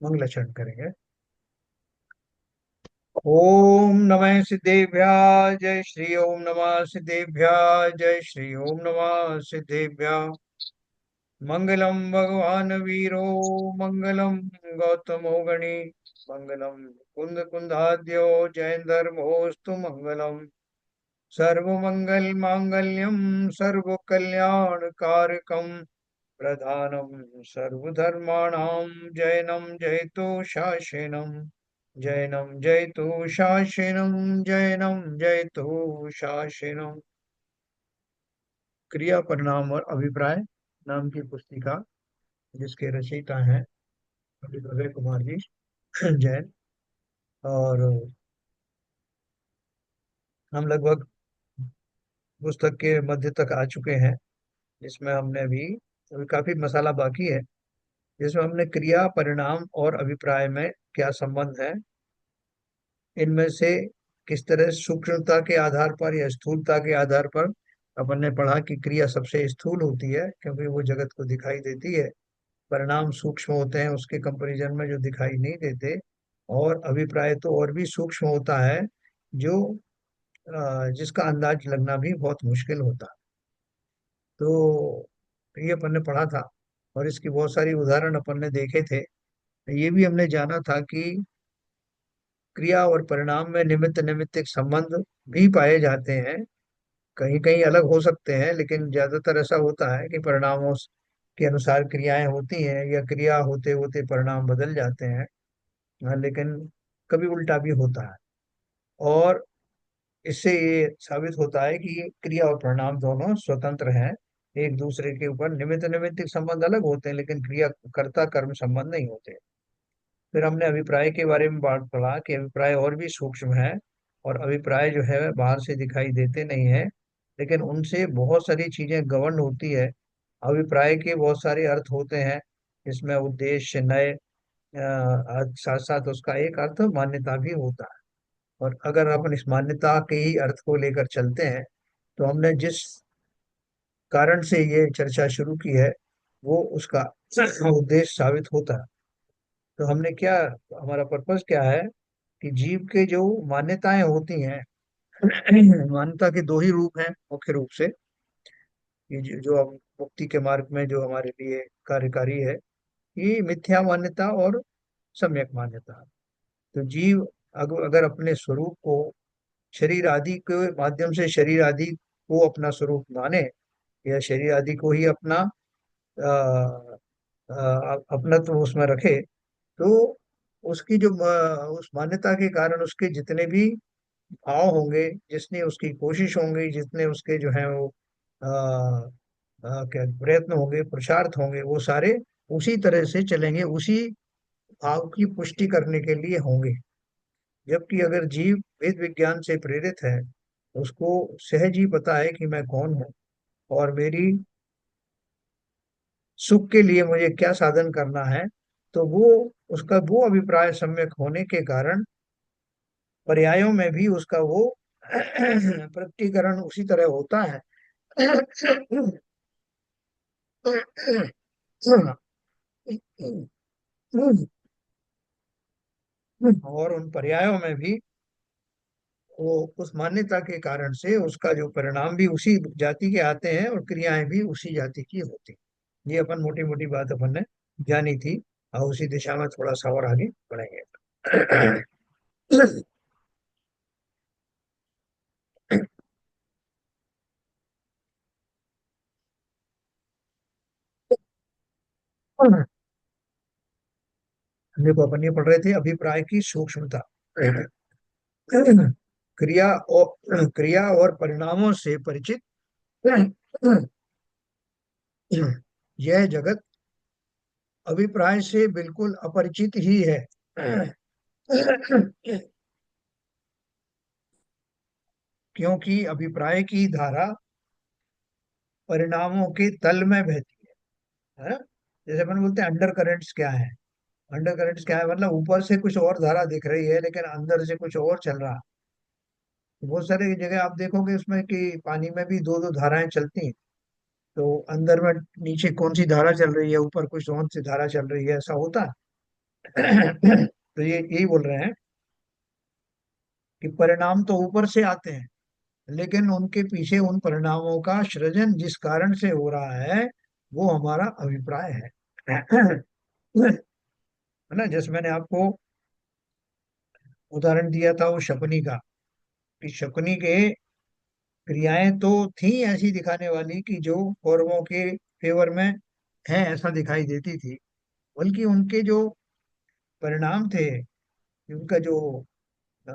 मंगलाचरण करेंगे। ओम नमः सिद्धेभ्याय जय श्री ओम नमः सिद्धेभ्याय जय श्री ओम नमः सिद्धेभ्याय। मंगलम भगवान वीरो मंगलम गौतमो गणी मंगलम कुंद कुंदाद्यो जयंधर्मोस्तु मंगलम। सर्वमंगल मांगल्यम सर्व कल्याण कारकम प्रधानम सर्वधर्माणां जयनं जयतु शासनम। जैनम जयतु शासनम जैनम जयतु शासनम। क्रिया परिणाम और अभिप्राय नाम की पुस्तिका जिसके रचयिता हैं पंडित अभय कुमार जी जैन। और हम लगभग पुस्तक के मध्य तक आ चुके हैं, जिसमें हमने अभी काफी मसाला बाकी है, जिसमें हमने क्रिया परिणाम और अभिप्राय में क्या संबंध है, इनमें से किस तरह सूक्ष्मता के आधार पर या स्थूलता के आधार पर अपन ने पढ़ा कि क्रिया सबसे स्थूल होती है क्योंकि वो जगत को दिखाई देती है। परिणाम सूक्ष्म होते हैं उसके कंपैरिजन में जो दिखाई नहीं देते। और अभिप्राय तो और भी सूक्ष्म होता है, जो जिसका अंदाज लगना भी बहुत मुश्किल होता है। तो ये अपन ने पढ़ा था और इसकी बहुत सारी उदाहरण अपन ने देखे थे। ये भी हमने जाना था कि क्रिया और परिणाम में निमित्त निमित्त संबंध भी पाए जाते हैं। कहीं कहीं अलग हो सकते हैं, लेकिन ज्यादातर ऐसा होता है कि परिणामों के अनुसार क्रियाएं होती हैं या क्रिया होते होते परिणाम बदल जाते हैं। हाँ, लेकिन कभी उल्टा भी होता है। और इससे ये साबित होता है कि क्रिया और परिणाम दोनों स्वतंत्र हैं, एक दूसरे के ऊपर निमित्त निमित्त संबंध अलग होते हैं लेकिन क्रिया कर्ता कर्म संबंध नहीं होते। फिर हमने अभिप्राय के बारे में बात पढ़ा कि अभिप्राय और भी सूक्ष्म है, और अभिप्राय जो है वह बाहर से दिखाई देते नहीं है, लेकिन उनसे बहुत सारी चीजें गवर्न होती है। अभिप्राय के बहुत सारे अर्थ होते हैं, इसमें उद्देश्य नए साथ साथ उसका एक अर्थ मान्यता भी होता है। और अगर अपन इस मान्यता के ही अर्थ को लेकर चलते हैं, तो हमने जिस कारण से ये चर्चा शुरू की है वो उसका उद्देश्य साबित होता है। तो हमने क्या, हमारा पर्पस क्या है कि जीव के जो मान्यताएं होती हैं मान्यता के दो ही रूप हैं मुख्य रूप से। ये जो हम मुक्ति के मार्ग में जो हमारे लिए कार्यकारी है, ये मिथ्या मान्यता और सम्यक मान्यता। तो जीव अगर अपने स्वरूप को शरीर आदि के माध्यम से शरीर आदि को अपना स्वरूप माने, या शरीर आदि को ही अपना अपनत्व उसमें रखे, तो उसकी जो उस मान्यता के कारण उसके जितने भी भाव होंगे, जितनी उसकी कोशिश होंगी, जितने उसके जो है वो क्या प्रयत्न होंगे, पुरुषार्थ होंगे, वो सारे उसी तरह से चलेंगे, उसी भाव की पुष्टि करने के लिए होंगे। जबकि अगर जीव वेद विज्ञान से प्रेरित है, उसको सहज ही पता है कि मैं कौन हूँ और मेरी सुख के लिए मुझे क्या साधन करना है, तो वो उसका वो अभिप्राय सम्यक होने के कारण पर्यायों में भी उसका वो प्रकटीकरण उसी तरह होता है। और उन पर्यायों में भी वो उस मान्यता के कारण से उसका जो परिणाम भी उसी जाति के आते हैं और क्रियाएं भी उसी जाति की होती हैं। ये अपन मोटी मोटी बात अपन ने जानी थी, और उसी दिशा में थोड़ा सा और आगे बढ़ेंगे। देखो अपन ये पढ़ रहे थे अभिप्राय की सूक्ष्मता। क्रिया और परिणामों से परिचित यह जगत अभिप्राय से बिल्कुल अपरिचित ही है। क्योंकि अभिप्राय की धारा परिणामों के तल में बहती है ना? जैसे अपन बोलते हैं अंडर करेंट्स क्या है। अंडर करेंट्स क्या है, मतलब ऊपर से कुछ और धारा दिख रही है लेकिन अंदर से कुछ और चल रहा है। बहुत सारी जगह आप देखोगे उसमें कि पानी में भी दो दो धाराएं चलती हैं। तो अंदर में नीचे कौन सी धारा चल रही है, ऊपर कुछ कौन सी धारा चल रही है, ऐसा होता है। तो ये यही बोल रहे हैं कि परिणाम तो ऊपर से आते हैं, लेकिन उनके पीछे उन परिणामों का सृजन जिस कारण से हो रहा है वो हमारा अभिप्राय है। है ना? जैसे मैंने आपको उदाहरण दिया था वो शकुनी का, कि शकुनी के क्रियाएं तो थी ऐसी दिखाने वाली कि जो कौरवों के फेवर में है ऐसा दिखाई देती थी, बल्कि उनके जो परिणाम थे, उनका जो अ,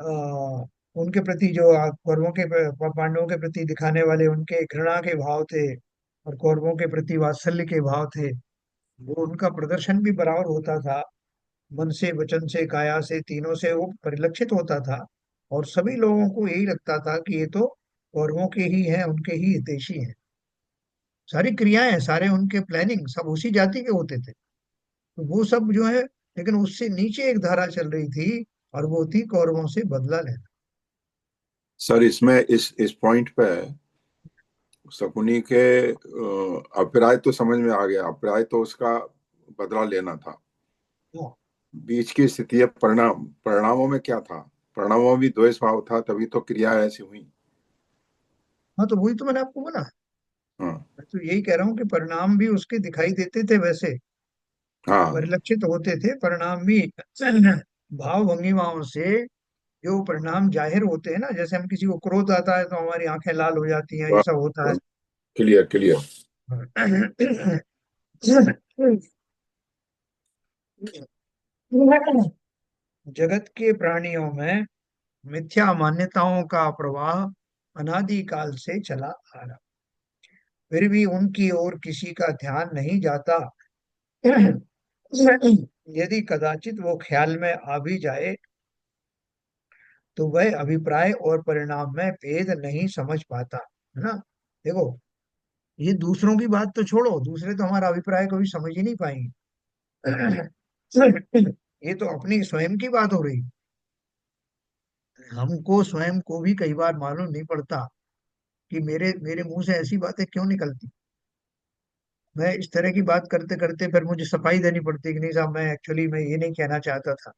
उनके प्रति जो कौरवों के पांडवों के प्रति दिखाने वाले उनके घृणा के भाव थे और कौरवों के प्रति वात्सल्य के भाव थे, वो उनका प्रदर्शन भी बराबर होता था। मन से, वचन से, काया से, तीनों से वो परिलक्षित होता था। और सभी लोगों को यही लगता था कि ये तो कौरवों के ही हैं, उनके ही हितैषी हैं। सारी क्रियाएं, सारे उनके प्लानिंग सब उसी जाति के होते थे। तो वो सब जो है, लेकिन उससे नीचे एक धारा चल रही थी, और वो थी कौरवों से बदला लेना। सर, इसमें इस पॉइंट पे शकुनी के अभिप्राय तो समझ में आ गया। अभिप्राय तो उसका बदला लेना था। हाँ। बीच की स्थिति है परिणाम। परिणामों में क्या था? परिणामों में भी द्वेष भाव था, तभी तो क्रिया ऐसी हुई। हाँ, तो वही तो मैंने आपको बोला। हाँ, मैं तो यही कह रहा हूँ कि परिणाम भी उसके दिखाई देते थे वैसे, हाँ। परिलक्षित होते थे परिणाम भी। भाव भंगिमाओं से जो परिणाम जाहिर होते हैं ना, जैसे हम किसी को क्रोध आता है तो हमारी आंखें लाल हो जाती हैं, ये सब होता है। Clear, clear. जगत के प्राणियों में मिथ्या मान्यताओं का प्रवाह अनादिकाल से चला आ रहा, फिर भी उनकी ओर किसी का ध्यान नहीं जाता। यदि कदाचित वो ख्याल में आ भी जाए तो वह अभिप्राय और परिणाम में भेद नहीं समझ पाता, है ना? देखो, ये दूसरों की बात तो छोड़ो, दूसरे तो हमारा अभिप्राय कभी समझ ही नहीं पाएंगे। ये तो अपनी स्वयं की बात हो रही। हमको स्वयं को भी कई बार मालूम नहीं पड़ता कि मेरे मेरे मुंह से ऐसी बातें क्यों निकलती। मैं इस तरह की बात करते करते फिर मुझे सफाई देनी पड़ती है कि नहीं साहब, मैं एक्चुअली मैं ये नहीं कहना चाहता था,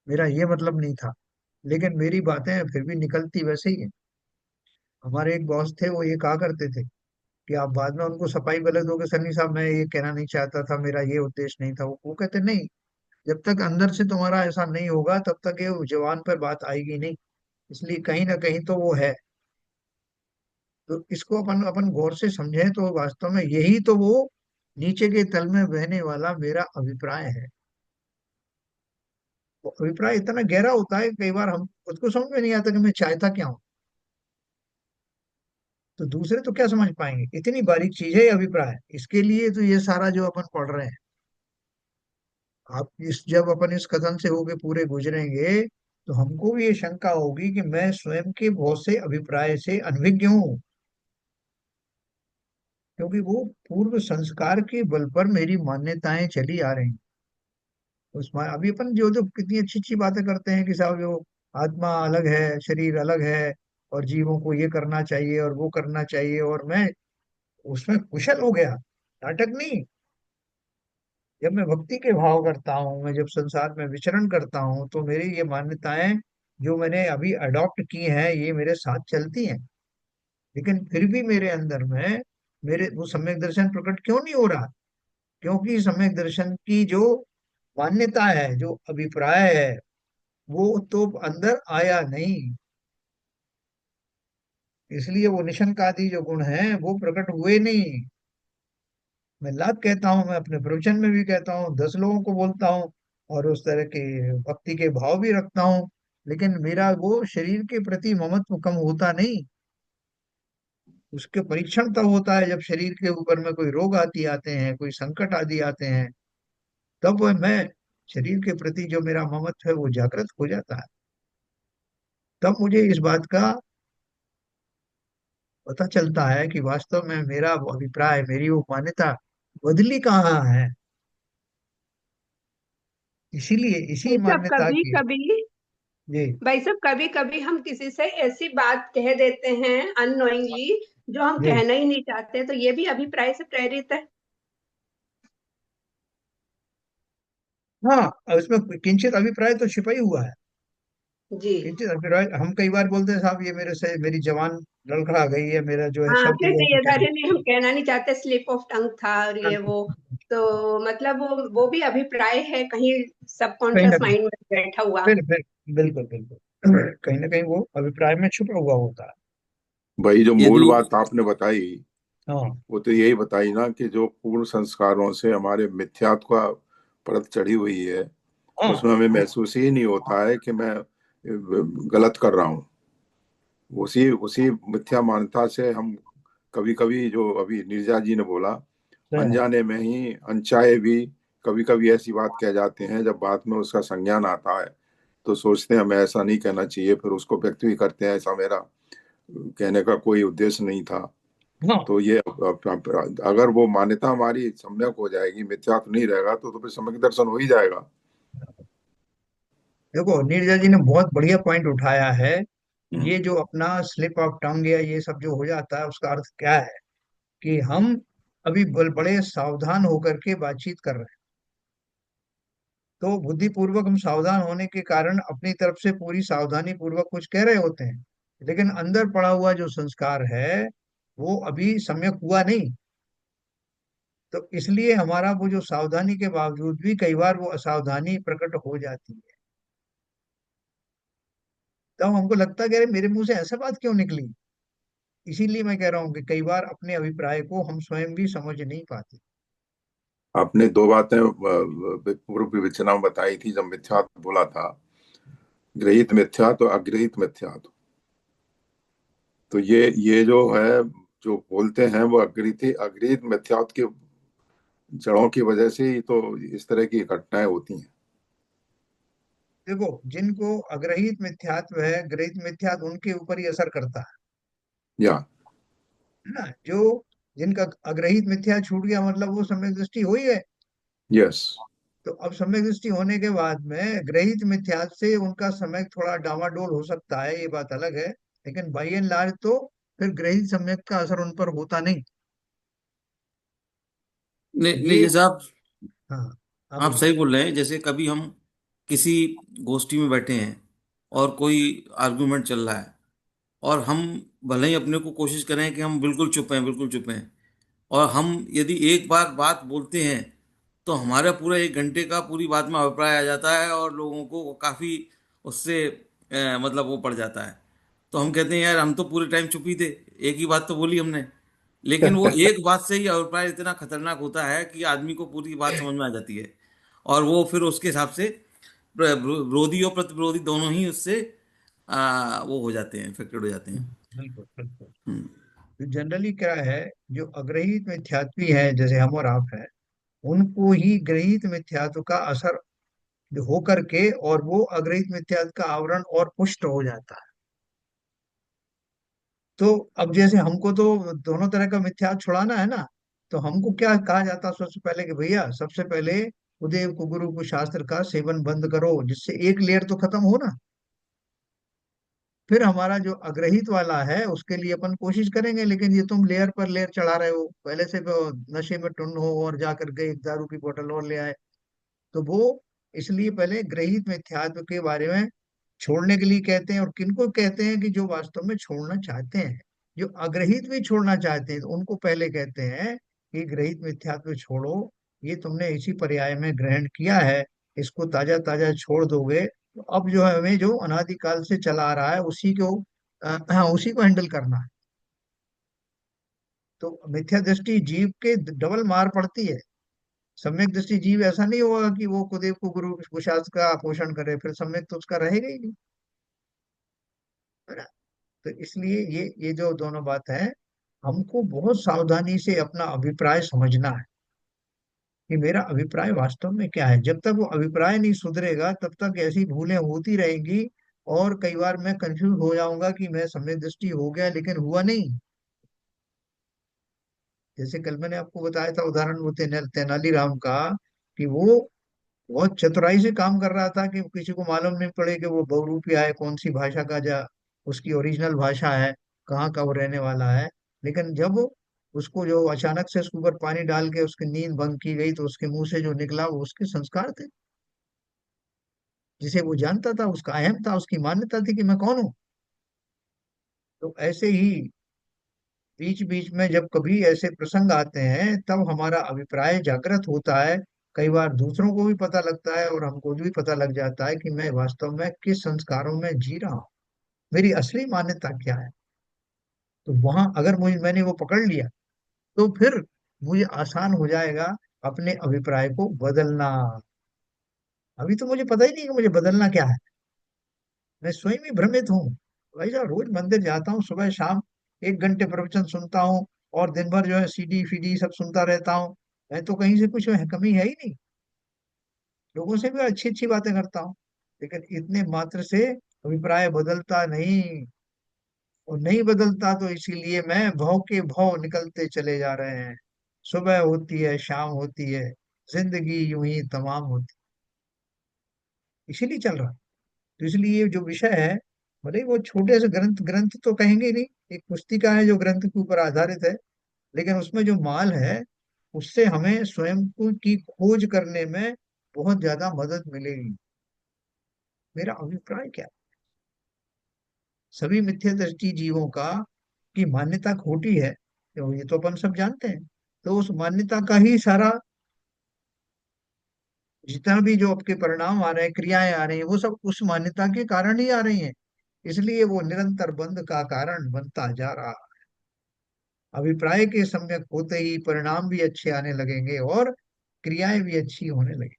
मेरा ये मतलब नहीं था। लेकिन मेरी बातें फिर भी निकलती वैसे ही है। हमारे एक बॉस थे, वो ये कहा करते थे कि आप बाद में उनको सफाई गलत दोगे, सन्नी साहब मैं ये कहना नहीं चाहता था, मेरा ये उद्देश्य नहीं था। वो कहते नहीं, जब तक अंदर से तुम्हारा ऐसा नहीं होगा तब तक ये जवान पर बात आएगी नहीं। इसलिए कहीं ना कहीं तो वो है। तो इसको अपन अपन गौर से समझें तो वास्तव में यही तो वो नीचे के तल में बहने वाला मेरा अभिप्राय है। वो अभिप्राय इतना गहरा होता है, कई बार हम खुद को समझ में नहीं आता कि मैं चाहता क्या हूँ। तो दूसरे तो क्या समझ पाएंगे, इतनी बारीक चीज है ये अभिप्राय। इसके लिए तो ये सारा जो अपन पढ़ रहे हैं, आप इस जब अपन इस कथन से होके पूरे गुजरेंगे तो हमको भी ये शंका होगी कि मैं स्वयं के बहुत से अभिप्राय से अनभिज्ञ हूँ, क्योंकि वो पूर्व संस्कार के बल पर मेरी मान्यताएं चली आ रही। उसमें अभी अपन जो जो कितनी अच्छी अच्छी बातें करते हैं कि साहब जो आत्मा अलग है, शरीर अलग है, और जीवों को ये करना चाहिए और वो करना चाहिए, और मैं उसमें कुशल हो गया। नाटक नहीं। जब मैं भक्ति के भाव करता हूँ, मैं जब संसार में विचरण करता हूँ, तो मेरी ये मान्यताएं जो मैंने अभी अडॉप्ट की हैं ये मेरे साथ चलती हैं। लेकिन फिर भी मेरे अंदर में मेरे वो सम्यक दर्शन प्रकट क्यों नहीं हो रहा? क्योंकि सम्यक दर्शन की जो मान्यता है, जो अभिप्राय है, वो तो अंदर आया नहीं। इसलिए वो निशंकादि जो गुण हैं वो प्रकट हुए नहीं। मैं लाख कहता हूँ, मैं अपने प्रवचन में भी कहता हूँ, 10 लोगों को बोलता हूँ, और उस तरह के भक्ति के भाव भी रखता हूँ, लेकिन मेरा वो शरीर के प्रति ममत्व कम होता नहीं। उसके परीक्षण तब होता है जब शरीर के ऊपर में कोई रोग आती आते हैं, कोई संकट आदि आते हैं, तब वह मैं शरीर के प्रति जो मेरा ममत्व है वो जागृत हो जाता है। तब मुझे इस बात का पता चलता है कि वास्तव में मेरा वो अभिप्राय, मेरी वो मान्यता बदली कहाँ है। इसीलिए इसी भाई साहब मान्यता कभी की कभी ये। भाई साहब कभी कभी हम किसी से ऐसी बात कह देते हैं अननोइंगली, जो हम ये कहना ही नहीं चाहते, तो ये भी अभिप्राय से प्रेरित है। हाँ, उसमें किंचित अभिप्राय तो छिपा ही हुआ है। जी। किंचित अभिप्राय, हम कई बार बोलते हैं साहब ये मेरे से मेरी जबान लड़खड़ा गई है, मेरा जो है हाँ, शब्द फिर जो है नहीं, निकल अरे नहीं, हम कहना नहीं चाहते, स्लिप ऑफ टंग था और ये वो। तो मतलब वो भी अभिप्राय है, कहीं कहीं ना सबकॉन्शियस कहीं। माइंड में बैठा हुआ। बिल्कुल बिल्कुल, कहीं ना कहीं वो अभिप्राय में छुपा हुआ होता है। भाई जो यदि मूल बात आपने बताई, हाँ वो तो यही बताई ना कि जो पूर्व संस्कारों से हमारे मिथ्यात्व का परत चढ़ी हुई है, हाँ। उसमें हमें महसूस ही नहीं होता है कि मैं गलत कर रहा हूँ। उसी उसी मिथ्या मान्यता से हम कभी कभी, जो अभी नीरजा जी ने बोला, हाँ, अनजाने में ही अनचाहे भी कभी कभी ऐसी बात कह जाते हैं, जब बाद में उसका संज्ञान आता है तो सोचते हैं हमें ऐसा नहीं कहना चाहिए, फिर उसको व्यक्त भी करते हैं, ऐसा मेरा कहने का कोई उद्देश्य नहीं था। हाँ। तो ये अगर वो मान्यता हमारी सम्यक हो जाएगी, मिथ्यात्व नहीं रहेगा, तो फिर सम्यक दर्शन हो ही जाएगा। देखो, नीरजा जी ने बहुत बढ़िया पॉइंट उठाया है। हम्म। ये जो अपना स्लिप ऑफ टंग या ये सब जो हो जाता है, उसका अर्थ क्या है? कि हम अभी बड़े सावधान होकर के बातचीत कर रहे हैं। तो बुद्धिपूर्वक हम सावधान होने के कारण अपनी तरफ से पूरी सावधानी पूर्वक कुछ कह रहे होते हैं, लेकिन अंदर पड़ा हुआ जो संस्कार है वो अभी सम्यक हुआ नहीं। तो इसलिए हमारा वो जो सावधानी के बावजूद भी कई बार वो असावधानी प्रकट हो जाती है। तब हमको लगता है कि अरे मेरे मुंह से ऐसा बात क्यों निकली। इसीलिए मैं कह रहा हूँ कि कई बार अपने अभिप्राय को हम स्वयं भी समझ नहीं पाते। आपने दो बातें पूर्व विवेचना में बताई थी, जब मिथ्यात्व बोला था, गृहीत मिथ्यात्व, अग्रहित मिथ्यात्व। तो ये जो है, जो बोलते हैं वो अग्रहित अग्रहित मिथ्यात्व की जड़ों की वजह से ही तो इस तरह की घटनाएं होती हैं। देखो, जिनको अग्रहित मिथ्यात्व है, ग्रहित मिथ्यात्व उनके ऊपर ही असर करता या है ना। जो जिनका अग्रहित मिथ्या छूट गया, मतलब वो सम्यक दृष्टि हो ही है। यस। तो अब सम्यक दृष्टि होने के बाद में ग्रहित मिथ्या से उनका सम्यक थोड़ा डामाडोल हो सकता है, ये बात अलग है। लेकिन बाई एंड लार्ज तो फिर ग्रहित सम्यक का असर उन पर होता नहीं। नहीं नहीं, ये। जैसे आप हाँ, आप आप बोलिए। सही बोल रहे हैं। जैसे कभी हम किसी गोष्ठी में बैठे हैं और कोई आर्गुमेंट चल रहा है, और हम भले ही अपने को कोशिश करें कि हम बिल्कुल चुप हैं, बिल्कुल चुप हैं, और हम यदि एक बार बात बोलते हैं तो हमारा पूरा 1 घंटे का पूरी बात में अभिप्राय आ जाता है, और लोगों को काफी उससे मतलब वो पड़ जाता है। तो हम कहते हैं यार, हम तो पूरे टाइम चुप ही थे, एक ही बात तो बोली हमने। लेकिन वो एक बात से ही अभिप्राय इतना खतरनाक होता है कि आदमी को पूरी बात समझ में आ जाती है, और वो फिर उसके हिसाब से विरोधी और प्रतिविरोधी दोनों ही उससे वो हो जाते हैं, इफेक्टेड हो जाते हैं। बिल्कुल बिल्कुल। हम्म। तो जनरली क्या है, जो अग्रहित मिथ्यात्वी है जैसे हम और आप हैं, उनको ही ग्रहित मिथ्यात्व का असर हो करके और वो अग्रहित मिथ्यात्व का आवरण और पुष्ट हो जाता है। तो अब जैसे हमको तो दोनों तरह का मिथ्या छुड़ाना है ना। तो हमको क्या कहा जाता है सबसे पहले कि भैया सबसे पहले उदय कुगुरु कुशास्त्र का सेवन बंद करो, जिससे एक लेयर तो खत्म हो ना। फिर हमारा जो अग्रहित वाला है उसके लिए अपन कोशिश करेंगे, लेकिन ये तुम लेयर पर लेयर चढ़ा रहे हो, पहले से वो नशे में टुन हो और जा करके एक दारू की बोतल और ले आए। तो वो इसलिए पहले ग्रहित मिथ्यात्व के बारे में छोड़ने के लिए कहते हैं। और किनको कहते हैं? कि जो वास्तव में छोड़ना चाहते हैं, जो अग्रहित भी छोड़ना चाहते हैं, तो उनको पहले कहते हैं कि ग्रहित मिथ्यात्व छोड़ो। ये तुमने इसी पर्याय में ग्रहण किया है, इसको ताजा ताजा छोड़ दोगे तो अब जो है हमें जो अनादिकाल से चला आ रहा है उसी को हाँ, उसी को हैंडल करना है। तो मिथ्या दृष्टि जीव के डबल मार पड़ती है। सम्यक दृष्टि जीव ऐसा नहीं होगा कि वो कुदेव को गुरु कुशास्त्र का पोषण करे, फिर सम्यक तो उसका रहेगा ही नहीं, है ना। तो इसलिए ये जो दोनों बात है, हमको बहुत सावधानी से अपना अभिप्राय समझना है कि मेरा अभिप्राय वास्तव में क्या है। जब तक वो अभिप्राय नहीं सुधरेगा तब तक ऐसी भूलें होती रहेंगी। और कई बार मैं कंफ्यूज हो जाऊंगा कि मैं सम्यक दृष्टि हो गया लेकिन हुआ नहीं। जैसे कल मैंने आपको बताया था उदाहरण, वो तेनालीराम का, कि वो बहुत चतुराई से काम कर रहा था कि किसी को मालूम नहीं पड़े कि वो बहुरूपिया है, कौन सी भाषा का जा उसकी ओरिजिनल भाषा है, कहाँ का वो रहने वाला है। लेकिन जब उसको जो अचानक से उसके ऊपर पानी डाल के उसकी नींद भंग की गई तो उसके मुंह से जो निकला वो उसके संस्कार थे। जिसे वो जानता था, उसका अहम था, उसकी मान्यता थी कि मैं कौन हूं। तो ऐसे ही बीच बीच में जब कभी ऐसे प्रसंग आते हैं तब हमारा अभिप्राय जागृत होता है। कई बार दूसरों को भी पता लगता है और हमको भी पता लग जाता है कि मैं वास्तव में किस संस्कारों में जी रहा हूँ, मेरी असली मान्यता क्या है। तो वहां अगर मैंने वो पकड़ लिया तो फिर मुझे आसान हो जाएगा अपने अभिप्राय को बदलना। अभी तो मुझे पता ही नहीं कि मुझे बदलना क्या है, मैं स्वयं ही भ्रमित हूँ। भाई साहब, रोज मंदिर जाता हूँ सुबह शाम, 1 घंटे प्रवचन सुनता हूँ और दिन भर जो है सीडी फीडी सब सुनता रहता हूँ। मैं तो कहीं से कुछ कमी है ही नहीं, लोगों से भी अच्छी अच्छी बातें करता हूँ, लेकिन इतने मात्र से अभिप्राय बदलता नहीं। और नहीं बदलता तो इसीलिए मैं भव के भव निकलते चले जा रहे हैं। सुबह होती है, शाम होती है, जिंदगी यूं ही तमाम होती, इसीलिए चल रहा। तो इसलिए ये जो विषय है, भले ही वो छोटे से ग्रंथ ग्रंथ तो कहेंगे ही नहीं, एक पुस्तिका है जो ग्रंथ के ऊपर आधारित है, लेकिन उसमें जो माल है उससे हमें स्वयं को की खोज करने में बहुत ज्यादा मदद मिलेगी। मेरा अभिप्राय क्या है? सभी मिथ्या दृष्टि जीवों का की मान्यता खोटी है, तो ये तो अपन सब जानते हैं। तो उस मान्यता का ही सारा जितना भी जो आपके परिणाम आ रहे हैं, क्रियाएं आ रही हैं, वो सब उस मान्यता के कारण ही आ रही हैं। इसलिए वो निरंतर बंध का कारण बनता जा रहा। अभिप्राय के सम्यक होते ही परिणाम भी अच्छे आने लगेंगे और क्रियाएं भी अच्छी होने लगेंगी।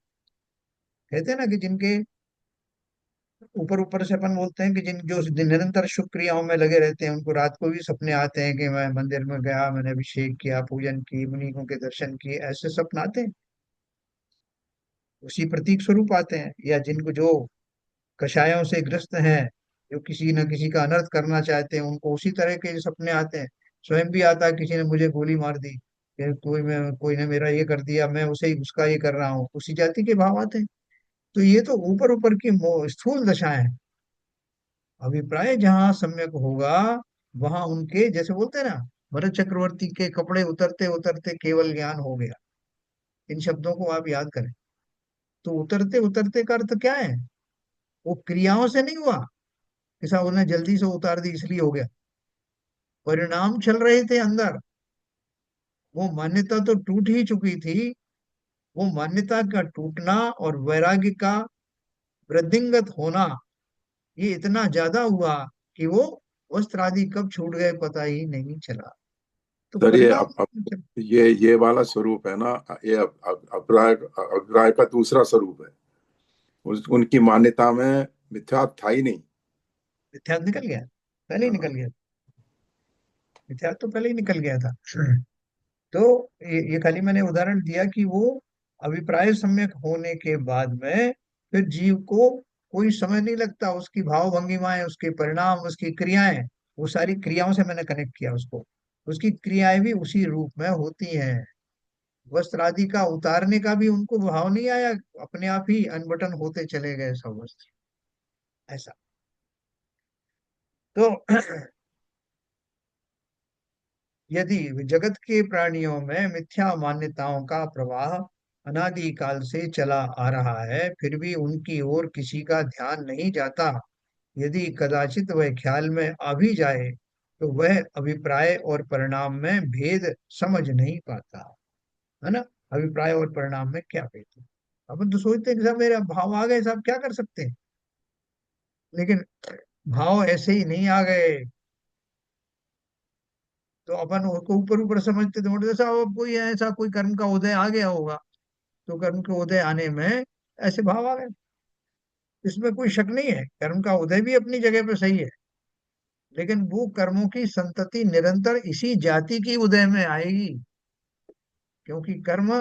कहते हैं ना कि जिनके ऊपर ऊपर से अपन बोलते हैं कि जिन जो निरंतर शुभ क्रियाओं में लगे रहते हैं उनको रात को भी सपने आते हैं कि मैं मंदिर में गया, मैंने अभिषेक किया, पूजन की, मुनियों के दर्शन किए, ऐसे सपने आते हैं, उसी प्रतीक स्वरूप आते हैं। या जिनको जो कषायों से ग्रस्त हैं, जो किसी न किसी का अनर्थ करना चाहते हैं, उनको उसी तरह के सपने आते हैं। स्वयं भी आता है, किसी ने मुझे गोली मार दी, फिर कोई ने मेरा ये कर दिया, मैं उसे ही उसका ये कर रहा हूँ, उसी जाति के भाव आते हैं। तो ये तो ऊपर ऊपर की स्थूल दशाएं हैं। अभिप्राय जहाँ सम्यक होगा वहां उनके, जैसे बोलते हैं ना, भरत चक्रवर्ती के कपड़े उतरते उतरते केवल ज्ञान हो गया। इन शब्दों को आप याद करें। तो उतरते उतरते का अर्थ क्या है? वो क्रियाओं से नहीं हुआ कि साहब उन्हें जल्दी से उतार दी इसलिए हो गया, परिणाम चल रहे थे अंदर। वो मान्यता तो टूट ही चुकी थी। वो मान्यता का टूटना और वैराग्य का वृद्धिंगत होना, ये इतना ज्यादा हुआ कि वो वस्त्र आदि कब छूट गए पता ही नहीं चला। तो सर ये परिणाम ये वाला स्वरूप है ना, ये अभिप्राय अभिप्राय का दूसरा स्वरूप है। उनकी मान्यता में मिथ्या था ही नहीं। मिथ्यात्व निकल गया, पहले ही हाँ। निकल गया। मिथ्यात्व तो पहले ही निकल गया था। तो ये खाली मैंने उदाहरण दिया कि वो अभिप्राय सम्यक होने के बाद में फिर जीव को कोई समय नहीं लगता, उसकी भाव भंगिमाएं, उसके परिणाम, उसकी क्रियाएं, वो सारी क्रियाओं से मैंने कनेक्ट किया उसको, उसकी क्रियाएं भी उसी रूप में होती हैं। वस्त्र आदि का उतारने का भी उनको भाव नहीं आया, अपने आप ही अनबटन होते चले गए सब वस्त्र, ऐसा। तो यदि जगत के प्राणियों में मिथ्या मान्यताओं का प्रवाह अनादि काल से चला आ रहा है, फिर भी उनकी ओर किसी का ध्यान नहीं जाता, यदि कदाचित वह ख्याल में आ भी जाए तो वह अभिप्राय और परिणाम में भेद समझ नहीं पाता, है ना। अभिप्राय और परिणाम में क्या भेद है? अपन तो सोचते हैं कि साहब मेरे भाव आ गए, साहब क्या कर सकते हैं, लेकिन भाव ऐसे ही नहीं आ गए। तो अपन उसको ऊपर ऊपर समझते थे, बोलते साहब अब कोई ऐसा कोई कर्म का उदय आ गया होगा, तो कर्म के उदय आने में ऐसे भाव आ गए। इसमें कोई शक नहीं है, कर्म का उदय भी अपनी जगह पे सही है, लेकिन वो कर्मों की संतति निरंतर इसी जाति की उदय में आएगी, क्योंकि कर्म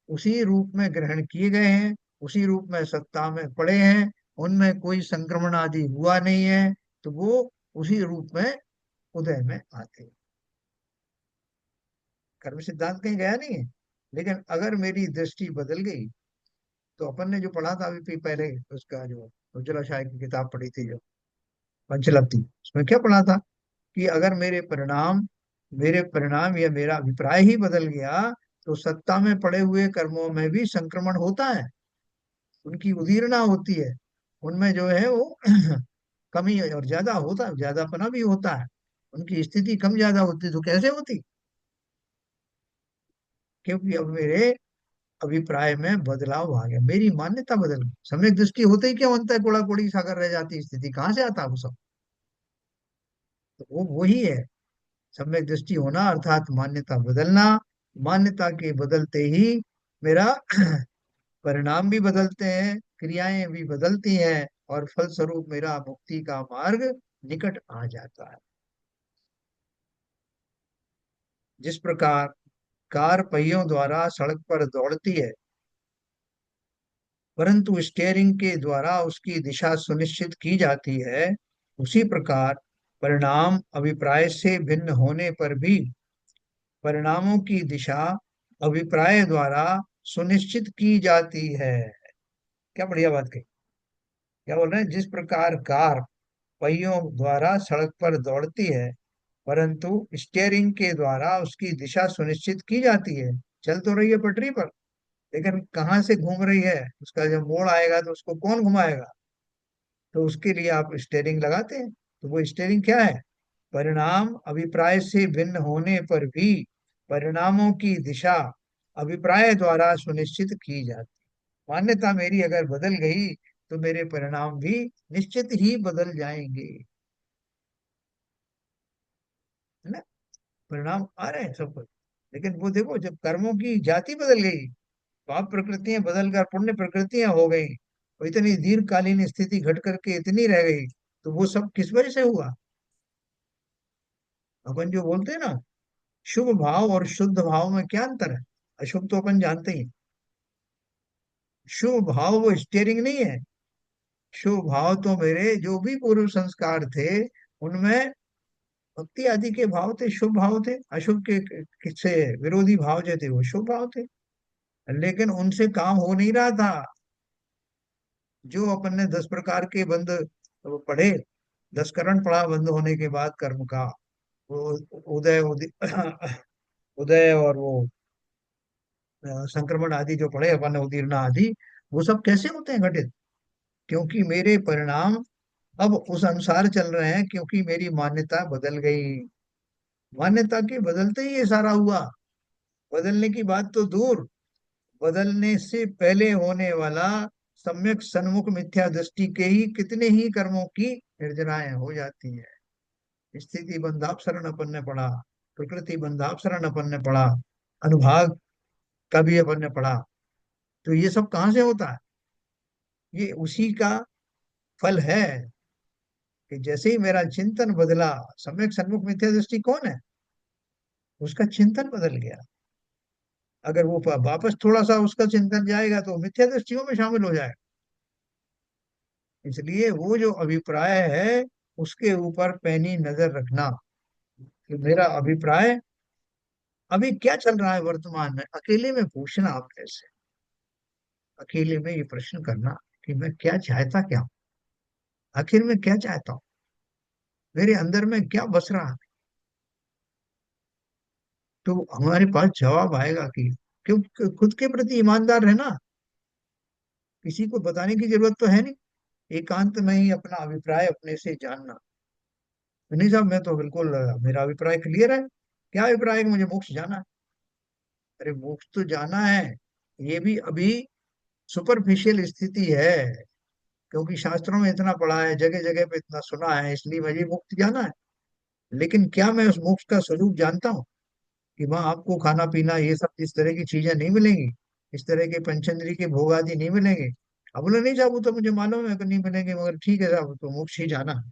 उसी रूप में ग्रहण किए गए हैं, उसी रूप में सत्ता में पड़े हैं, उनमें कोई संक्रमण आदि हुआ नहीं है, तो वो उसी रूप में उदय में आते हैं। कर्म सिद्धांत कहीं गया नहीं है। लेकिन अगर मेरी दृष्टि बदल गई, तो अपन ने जो पढ़ा था अभी पहले, उसका जो उज्ज्वला शाह की किताब पढ़ी थी जो पंचलब्धि, उसमें क्या पढ़ा था कि अगर मेरे परिणाम या मेरा अभिप्राय ही बदल गया तो सत्ता में पड़े हुए कर्मों में भी संक्रमण होता है, उनकी उदीरना होती है। उनमें जो है वो कमी और ज्यादा होता है, ज्यादापना भी होता है। उनकी स्थिति कम ज्यादा होती तो कैसे होती? क्योंकि अब मेरे अभिप्राय में बदलाव आ गया, मेरी मान्यता बदल गई। सम्यक दृष्टि होते ही क्या बनता है? कोड़ा कोड़ी सागर रह जाती स्थिति, कहाँ से आता है वो सब? तो वो वही है सम्यक दृष्टि होना, अर्थात मान्यता बदलना। मान्यता के बदलते ही मेरा परिणाम भी बदलते हैं, क्रियाएं भी बदलती हैं, और फलस्वरूप मेरा मुक्ति का मार्ग निकट आ जाता है। जिस प्रकार कार पहियों द्वारा सड़क पर दौड़ती है, परंतु स्टीयरिंग के द्वारा उसकी दिशा सुनिश्चित की जाती है, उसी प्रकार परिणाम अभिप्राय से भिन्न होने पर भी परिणामों की दिशा अभिप्राय द्वारा सुनिश्चित की जाती है। क्या बढ़िया बात कही। क्या बोल रहे हैं? जिस प्रकार कार पहियों द्वारा सड़क पर दौड़ती है, परंतु स्टीयरिंग के द्वारा उसकी दिशा सुनिश्चित की जाती है। चल तो रही है पटरी पर, लेकिन कहाँ से घूम रही है, उसका जब मोड़ आएगा तो उसको कौन घुमाएगा? तो उसके लिए आप स्टीयरिंग लगाते हैं। तो वो स्टीयरिंग क्या है? परिणाम अभिप्राय से भिन्न होने पर भी परिणामों की दिशा अभिप्राय द्वारा सुनिश्चित की जाती। मान्यता मेरी अगर बदल गई तो मेरे परिणाम भी निश्चित ही बदल जाएंगे, है ना? परिणाम आ रहे हैं सब कुछ। लेकिन वो देखो, जब कर्मों की जाति बदल गई, पाप प्रकृतियां बदलकर पुण्य प्रकृतियां हो गई, और इतनी दीर्घकालीन स्थिति घट करके इतनी रह गई, तो वो सब किस वजह से हुआ? अपन जो बोलते हैं ना, शुभ भाव और शुद्ध भाव में क्या अंतर है? अशुभ तो अपन जानते ही हैं। शुभ भाव वो स्टीयरिंग नहीं है। शुभ भाव तो मेरे जो भी पूर्व संस्कार थे, उनमें भक्ति आदि के भाव थे, शुभ भाव थे। अशुभ के से विरोधी भाव जो थे वो शुभ भाव थे। लेकिन उनसे काम हो नहीं रहा था। जो अपन ने 10 प्रकार के बंध वो पढ़े, 10 करण पढ़ा बंद होने के बाद कर्म का, वो उदय और वो संक्रमण आदि जो पढ़े अपन ने, उदीर्णा आदि, वो सब कैसे होते हैं घटित? क्योंकि मेरे परिणाम अब उस अनुसार चल रहे हैं, क्योंकि मेरी मान्यता बदल गई। मान्यता के बदलते ही ये सारा हुआ। बदलने की बात तो दूर, बदलने से पहले होने वाला सम्यक सन्मुख मिथ्या दृष्टि के ही कितने ही कर्मों की निर्जराएं हो जाती है। स्थिति बंधापसरण अपन ने पढ़ा, प्रकृति बंधापसरण अपन ने पढ़ा, अनुभाग का भी अपन ने पढ़ा। तो ये सब कहाँ से होता है? ये उसी का फल है कि जैसे ही मेरा चिंतन बदला, सम्यक सन्मुख मिथ्या दृष्टि कौन है? उसका चिंतन बदल गया। अगर वो वापस थोड़ा सा उसका चिंतन जाएगा तो मिथ्या दृष्टियों में शामिल हो जाएगा। इसलिए वो जो अभिप्राय है, उसके ऊपर पैनी नजर रखना कि मेरा अभिप्राय अभी क्या चल रहा है वर्तमान में। अकेले में पूछना अपने से, अकेले में ये प्रश्न करना कि मैं क्या चाहता, क्या हूं, आखिर में क्या चाहता हूँ, मेरे अंदर में क्या बस रहा है। तो हमारे पास जवाब आएगा कि क्यों, खुद के प्रति ईमानदार रहना, किसी को बताने की जरूरत तो है नहीं। एकांत में ही अपना अभिप्राय अपने से जानना। नहीं साहब, मैं तो बिल्कुल मेरा अभिप्राय क्लियर है। क्या अभिप्राय है? कि मुझे मोक्ष जाना है। अरे मोक्ष तो जाना है, ये भी अभी सुपरफिशियल स्थिति है। क्योंकि शास्त्रों में इतना पढ़ा है, जगह जगह पे इतना सुना है, इसलिए मुझे मुक्ति जाना है। लेकिन क्या मैं उस मोक्ष का स्वरूप जानता हूँ? कि वहां आपको खाना पीना ये सब इस तरह की चीजें नहीं मिलेंगी, इस तरह के पंचेंद्रिय के भोग आदि नहीं मिलेंगे। अब बोले नहीं साहब, वो तो मुझे मालूम है कि नहीं मिलेंगे, मगर ठीक है साहब, तो मोक्ष ही जाना है।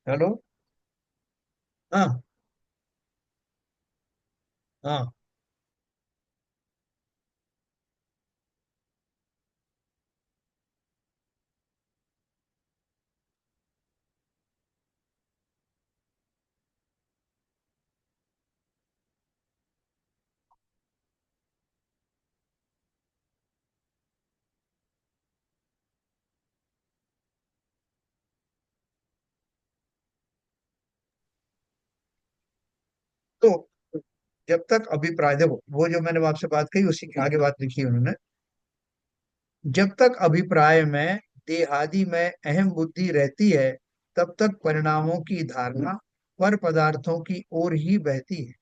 हेलो। हाँ। हाँ। तो जब तक अभिप्राय, देखो वो जो मैंने आपसे बात कही उसी की आगे बात लिखी है उन्होंने। जब तक अभिप्राय में देहादि में अहम बुद्धि रहती है, तब तक परिणामों की धारणा पर पदार्थों की ओर ही बहती है।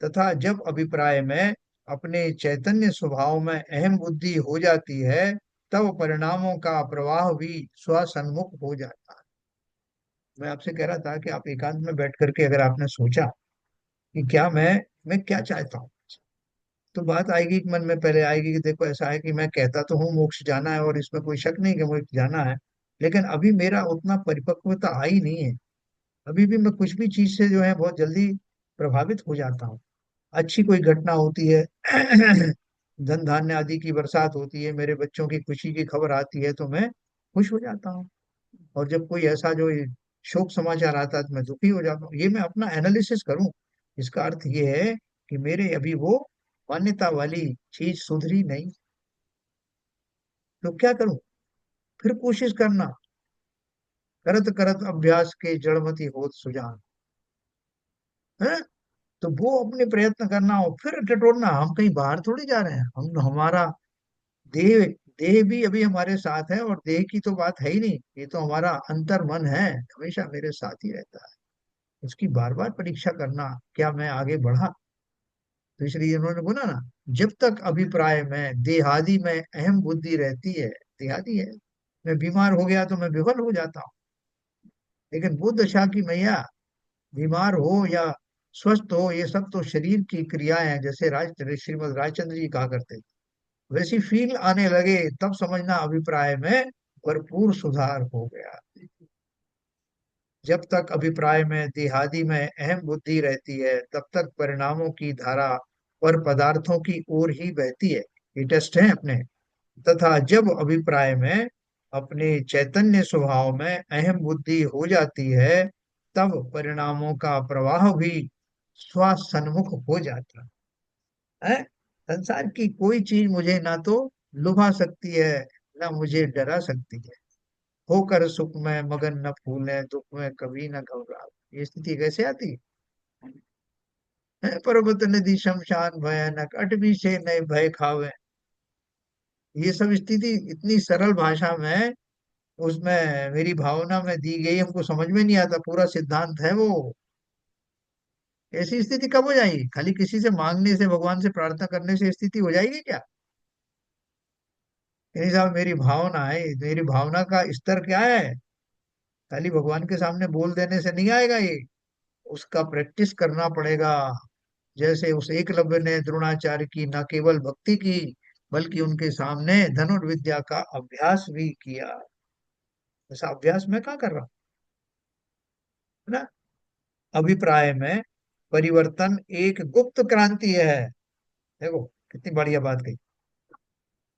तथा जब अभिप्राय में अपने चैतन्य स्वभाव में अहम बुद्धि हो जाती है, तब परिणामों का प्रवाह भी स्वसन्मुख हो जाता है। मैं आपसे कह रहा था कि आप एकांत में बैठ करके अगर आपने सोचा कि क्या मैं क्या चाहता हूँ, तो बात आएगी कि मन में पहले आएगी कि देखो ऐसा है कि मैं कहता तो हूँ मोक्ष जाना है और इसमें कोई शक नहीं कि मोक्ष जाना है, लेकिन अभी मेरा उतना परिपक्वता आई नहीं है। अभी भी मैं कुछ भी चीज से जो है बहुत जल्दी प्रभावित हो जाता हूँ। अच्छी कोई घटना होती है, धन धान्य आदि की बरसात होती है, मेरे बच्चों की खुशी की खबर आती है तो मैं खुश हो जाता हूँ। और जब कोई ऐसा जो शोक समाचार आता है तो मैं दुखी हो जाता हूँ। ये मैं अपना एनालिसिस करूं, इसका अर्थ ये है कि मेरे अभी वो मान्यता वाली चीज सुधरी नहीं। तो क्या करूं? फिर कोशिश करना, करत करत अभ्यास के जड़मति होत सुजान है। तो वो अपने प्रयत्न करना और फिर टटोलना। हम कहीं बाहर थोड़ी जा रहे हैं, हम हमारा देह देह भी अभी हमारे साथ है, और देह की तो बात है ही नहीं, ये तो हमारा अंतर मन है, हमेशा मेरे साथ ही रहता है। उसकी बार बार परीक्षा करना, क्या मैं आगे बढ़ा। तो इसलिए उन्होंने बोला ना, जब तक अभिप्राय में देहादि में अहम बुद्धि रहती है, देहादि है, मैं बीमार हो गया तो मैं विफल हो जाता हूँ। लेकिन वो दशा की मैया, बीमार हो या स्वस्थ हो, ये सब तो शरीर की क्रियाएं हैं। जैसे श्रीमद राजचंद्र जी कहा करते थे, वैसी फील आने लगे तब समझना अभिप्राय में भरपूर सुधार हो गया। जब तक अभिप्राय में देहादि में अहम बुद्धि रहती है, तब तक परिणामों की धारा पर पदार्थों की ओर ही बहती है। ये टेस्ट है अपने। तथा जब अभिप्राय में अपने चैतन्य स्वभाव में अहम बुद्धि हो जाती है, तब परिणामों का प्रवाह भी स्वसन्मुख हो जाता है। संसार की कोई चीज मुझे ना तो लुभा सकती है, ना मुझे डरा सकती है। होकर सुख में मगन न फूले, दुख में कभी न घबराओ। ये स्थिति कैसे आती है? पर्वत नदी शमशान भयानक, अटवी से नए भय खावे। ये सब स्थिति इतनी सरल भाषा में, उसमें मेरी भावना में दी गई, हमको समझ में नहीं आता, पूरा सिद्धांत है वो। ऐसी स्थिति कब हो जाएगी? खाली किसी से मांगने से, भगवान से प्रार्थना करने से स्थिति हो जाएगी क्या? नहीं साहब, मेरी भावना है, मेरी भावना का स्तर क्या है? खाली भगवान के सामने बोल देने से नहीं आएगा ये, उसका प्रैक्टिस करना पड़ेगा। जैसे उस एकलव्य ने द्रोणाचार्य की न केवल भक्ति की, बल्कि उनके सामने धनुर्विद्या का अभ्यास भी किया। ऐसा अभ्यास मैं कहाँ कर रहा हूँ, है ना? अभिप्राय में परिवर्तन एक गुप्त क्रांति है। देखो कितनी बढ़िया बात कही।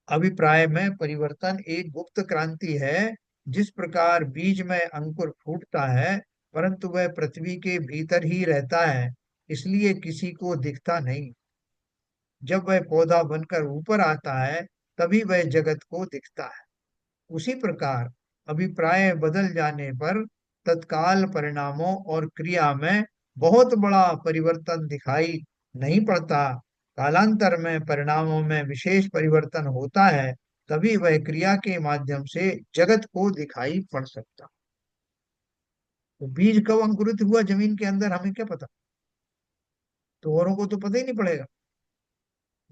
अभिप्राय में परिवर्तन एक गुप्त क्रांति है। जिस प्रकार बीज में अंकुर फूटता है, परंतु वह पृथ्वी के भीतर ही रहता है, इसलिए किसी को दिखता नहीं। जब वह पौधा बनकर ऊपर आता है, तभी वह जगत को दिखता है। उसी प्रकार अभिप्राय बदल जाने पर तत्काल परिणामों और क्रिया में बहुत बड़ा परिवर्तन दिखाई नहीं पड़ता। कालांतर में परिणामों में विशेष परिवर्तन होता है, तभी वह क्रिया के माध्यम से जगत को दिखाई पड़ सकता। तो बीज कब अंकुरित हुआ जमीन के अंदर, हमें क्या पता? तो औरों को तो पता ही नहीं पड़ेगा।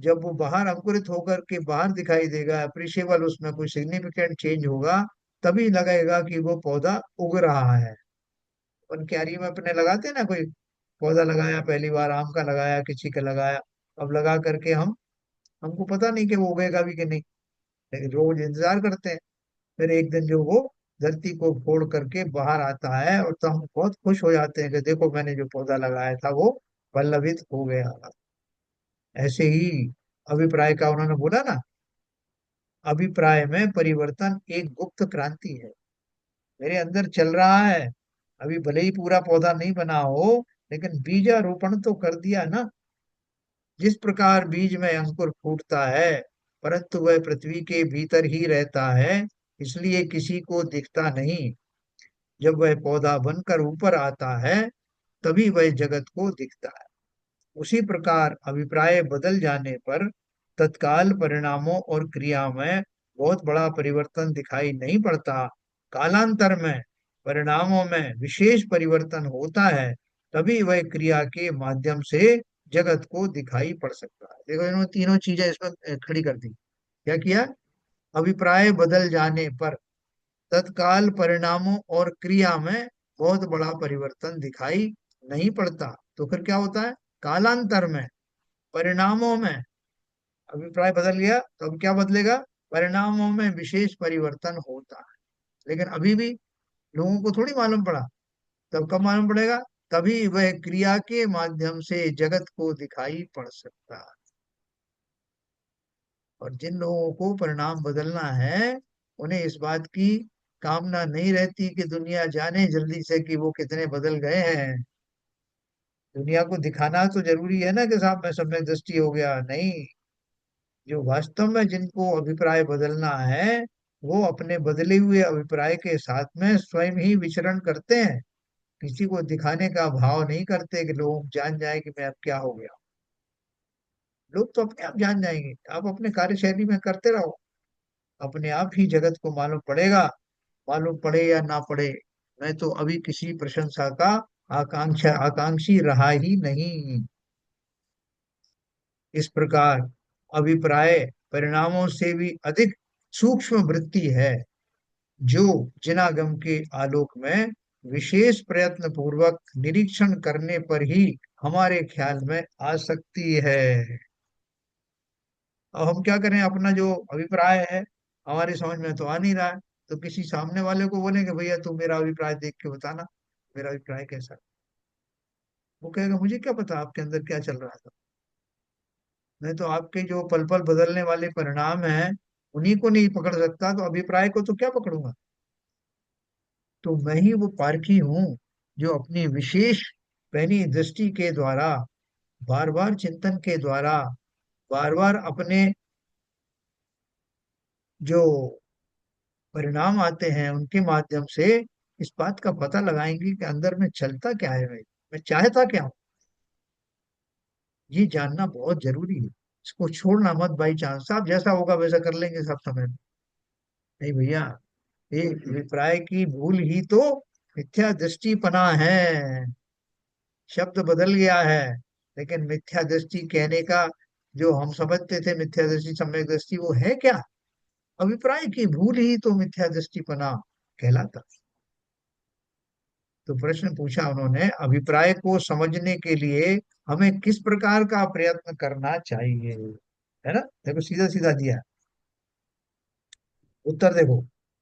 जब वो बाहर अंकुरित होकर के बाहर दिखाई देगा, अप्रिशिएबल, उसमें कोई सिग्निफिकेंट चेंज होगा, तभी लगेगा कि वो पौधा उग रहा है। अपन क्यारी में अपने लगाते हैं ना, कोई पौधा लगाया, पहली बार आम का लगाया, किसी का लगाया, अब लगा करके हमको पता नहीं कि वो उगेगा भी कि नहीं, लेकिन रोज इंतजार करते हैं। फिर एक दिन जो वो धरती को फोड़ करके बाहर आता है, और तो हम बहुत खुश हो जाते हैं कि देखो मैंने जो पौधा लगाया था वो पल्लवित हो गया। ऐसे ही अभिप्राय का उन्होंने बोला ना, अभिप्राय में परिवर्तन एक गुप्त क्रांति है, मेरे अंदर चल रहा है। अभी भले ही पूरा पौधा नहीं बना हो, लेकिन बीजारोपण तो कर दिया ना। जिस प्रकार बीज में अंकुर फूटता है, परंतु वह पृथ्वी के भीतर ही रहता है, इसलिए किसी को दिखता नहीं। जब वह पौधा बनकर ऊपर आता है, तभी वह जगत को दिखता है। उसी प्रकार अभिप्राय बदल जाने पर तत्काल परिणामों और क्रिया में बहुत बड़ा परिवर्तन दिखाई नहीं पड़ता। कालांतर में परिणामों में विशेष परिवर्तन होता है, तभी वह क्रिया के माध्यम से जगत को दिखाई पड़ सकता है। देखो, इन्होंने तीनों चीजें इसमें खड़ी कर दी। क्या किया? अभिप्राय बदल जाने पर तत्काल परिणामों और क्रिया में बहुत बड़ा परिवर्तन दिखाई नहीं पड़ता। तो फिर क्या होता है? कालांतर में परिणामों में अभिप्राय बदल गया तो अब क्या बदलेगा? परिणामों में विशेष परिवर्तन होता है। लेकिन अभी भी लोगों को थोड़ी मालूम पड़ा। तब कब मालूम पड़ेगा? तभी वह क्रिया के माध्यम से जगत को दिखाई पड़ सकता है। और जिन लोगों को परिणाम बदलना है, उन्हें इस बात की कामना नहीं रहती कि दुनिया जाने जल्दी से कि वो कितने बदल गए हैं। दुनिया को दिखाना तो जरूरी है ना कि साहब मैं सम्यक दृष्टि हो गया, नहीं। जो वास्तव में जिनको अभिप्राय बदलना है, वो अपने बदले हुए अभिप्राय के साथ में स्वयं ही विचरण करते हैं। किसी को दिखाने का भाव नहीं करते कि लोग जान जाए कि मैं अब क्या हो गया। लोग तो अपने आप जान जाएंगे। आप अपने कार्यशैली में करते रहो, अपने आप ही जगत को मालूम पड़ेगा। मालूम पड़े या ना पड़े, मैं तो अभी किसी प्रशंसा का आकांक्षी रहा ही नहीं। इस प्रकार अभिप्राय परिणामों से भी अधिक सूक्ष्म वृत्ति है, जो जिनागम के आलोक में विशेष प्रयत्न पूर्वक निरीक्षण करने पर ही हमारे ख्याल में आ सकती है। अब हम क्या करें? अपना जो अभिप्राय है हमारी समझ में तो आ नहीं रहा है, तो किसी सामने वाले को बोलेंगे भैया तू मेरा अभिप्राय देख के बताना, मेरा अभिप्राय कैसा है। वो कहेगा मुझे क्या पता आपके अंदर क्या चल रहा था। मैं तो आपके जो पल पल बदलने वाले परिणाम हैं उन्हीं को नहीं पकड़ सकता, तो अभिप्राय को तो क्या पकड़ूंगा। तो मैं ही वो पारखी हूँ जो अपनी विशेष पैनी दृष्टि के द्वारा, बार बार चिंतन के द्वारा, बार बार अपने जो परिणाम आते हैं उनके माध्यम से इस बात का पता लगाएंगे कि अंदर में चलता क्या है, मैं चाहता क्या हूँ। ये जानना बहुत जरूरी है। इसको छोड़ना मत बाई चांस, साहब जैसा होगा वैसा कर लेंगे सब समय में। नहीं भैया, एक अभिप्राय की भूल ही तो मिथ्या दृष्टि पना है। शब्द बदल गया है, लेकिन मिथ्या दृष्टि कहने का जो हम समझते थे मिथ्या दृष्टि सम्यक दृष्टि, वो है क्या? अभिप्राय की भूल ही तो मिथ्या दृष्टि पना कहलाता। तो प्रश्न पूछा उन्होंने, अभिप्राय को समझने के लिए हमें किस प्रकार का प्रयत्न करना चाहिए? है ना, देखो सीधा सीधा दिया उत्तर। देखो,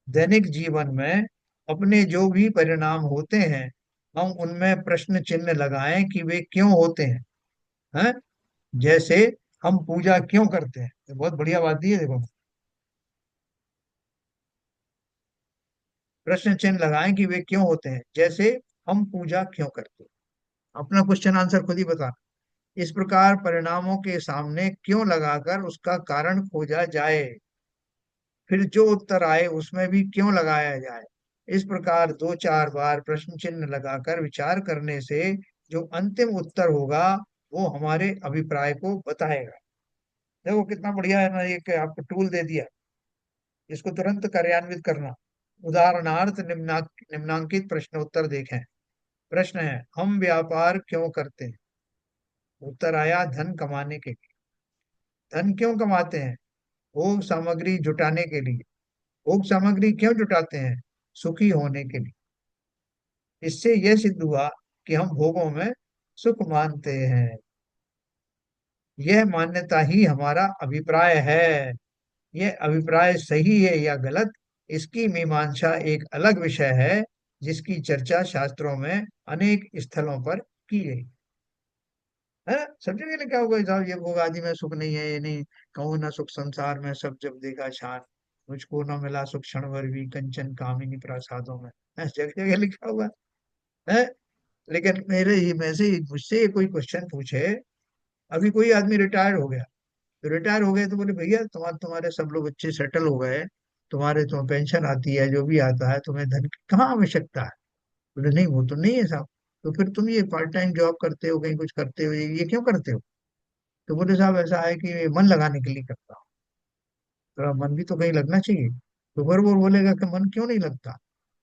दैनिक जीवन में अपने जो भी परिणाम होते हैं, हम उनमें प्रश्न चिन्ह लगाएं कि वे क्यों होते हैं। हैं? जैसे हम पूजा क्यों करते हैं, ये बहुत बढ़िया बात दी है। देखो, प्रश्न चिन्ह लगाएं कि वे क्यों होते हैं। जैसे हम पूजा क्यों करते हैं, अपना क्वेश्चन आंसर खुद ही बता। इस प्रकार परिणामों के सामने क्यों लगाकर उसका कारण खोजा जाए, फिर जो उत्तर आए उसमें भी क्यों लगाया जाए। इस प्रकार दो चार बार प्रश्न चिन्ह लगाकर विचार करने से जो अंतिम उत्तर होगा वो हमारे अभिप्राय को बताएगा। देखो कितना बढ़िया है ना, एक आपको टूल दे दिया, इसको तुरंत कार्यान्वित करना। उदाहरणार्थ निम्नांकित प्रश्न उत्तर देखें। प्रश्न है, हम व्यापार क्यों करते हैं? उत्तर आया, धन कमाने के लिए। धन क्यों कमाते हैं? भोग सामग्री जुटाने के लिए। भोग सामग्री क्यों जुटाते हैं? सुखी होने के लिए। इससे यह सिद्ध हुआ कि हम भोगों में सुख मानते हैं। यह मान्यता ही हमारा अभिप्राय है। यह अभिप्राय सही है या गलत, इसकी मीमांसा एक अलग विषय है, जिसकी चर्चा शास्त्रों में अनेक स्थलों पर की गई है ना। समझ गए ना क्या होगा साहब? ये भोग आदि में सुख नहीं है, ये नहीं कहूँ ना सुख संसार में सब जब देखा छान, मुझको न मिला सुख क्षण भर भी कंचन कामिनी प्रासादों में। जगह जगह लिखा हुआ है। लेकिन मेरे ही में से मुझसे कोई क्वेश्चन पूछे, अभी कोई आदमी रिटायर हो गया, तो रिटायर हो गए तो बोले भैया तुम्हारे तुम्हारे सब लोग अच्छे सेटल हो गए, तुम्हें पेंशन आती है, जो भी आता है, तुम्हें धन की कहाँ आवश्यकता है? बोले नहीं वो तो नहीं है साहब। तो फिर तुम ये पार्ट टाइम जॉब करते हो, कहीं कुछ करते हो, ये क्यों करते हो? तो बोले साहब ऐसा है कि मन लगाने के लिए करता हूँ। थोड़ा मन भी तो कहीं लगना चाहिए। तो फिर वो बोलेगा कि मन क्यों नहीं लगता,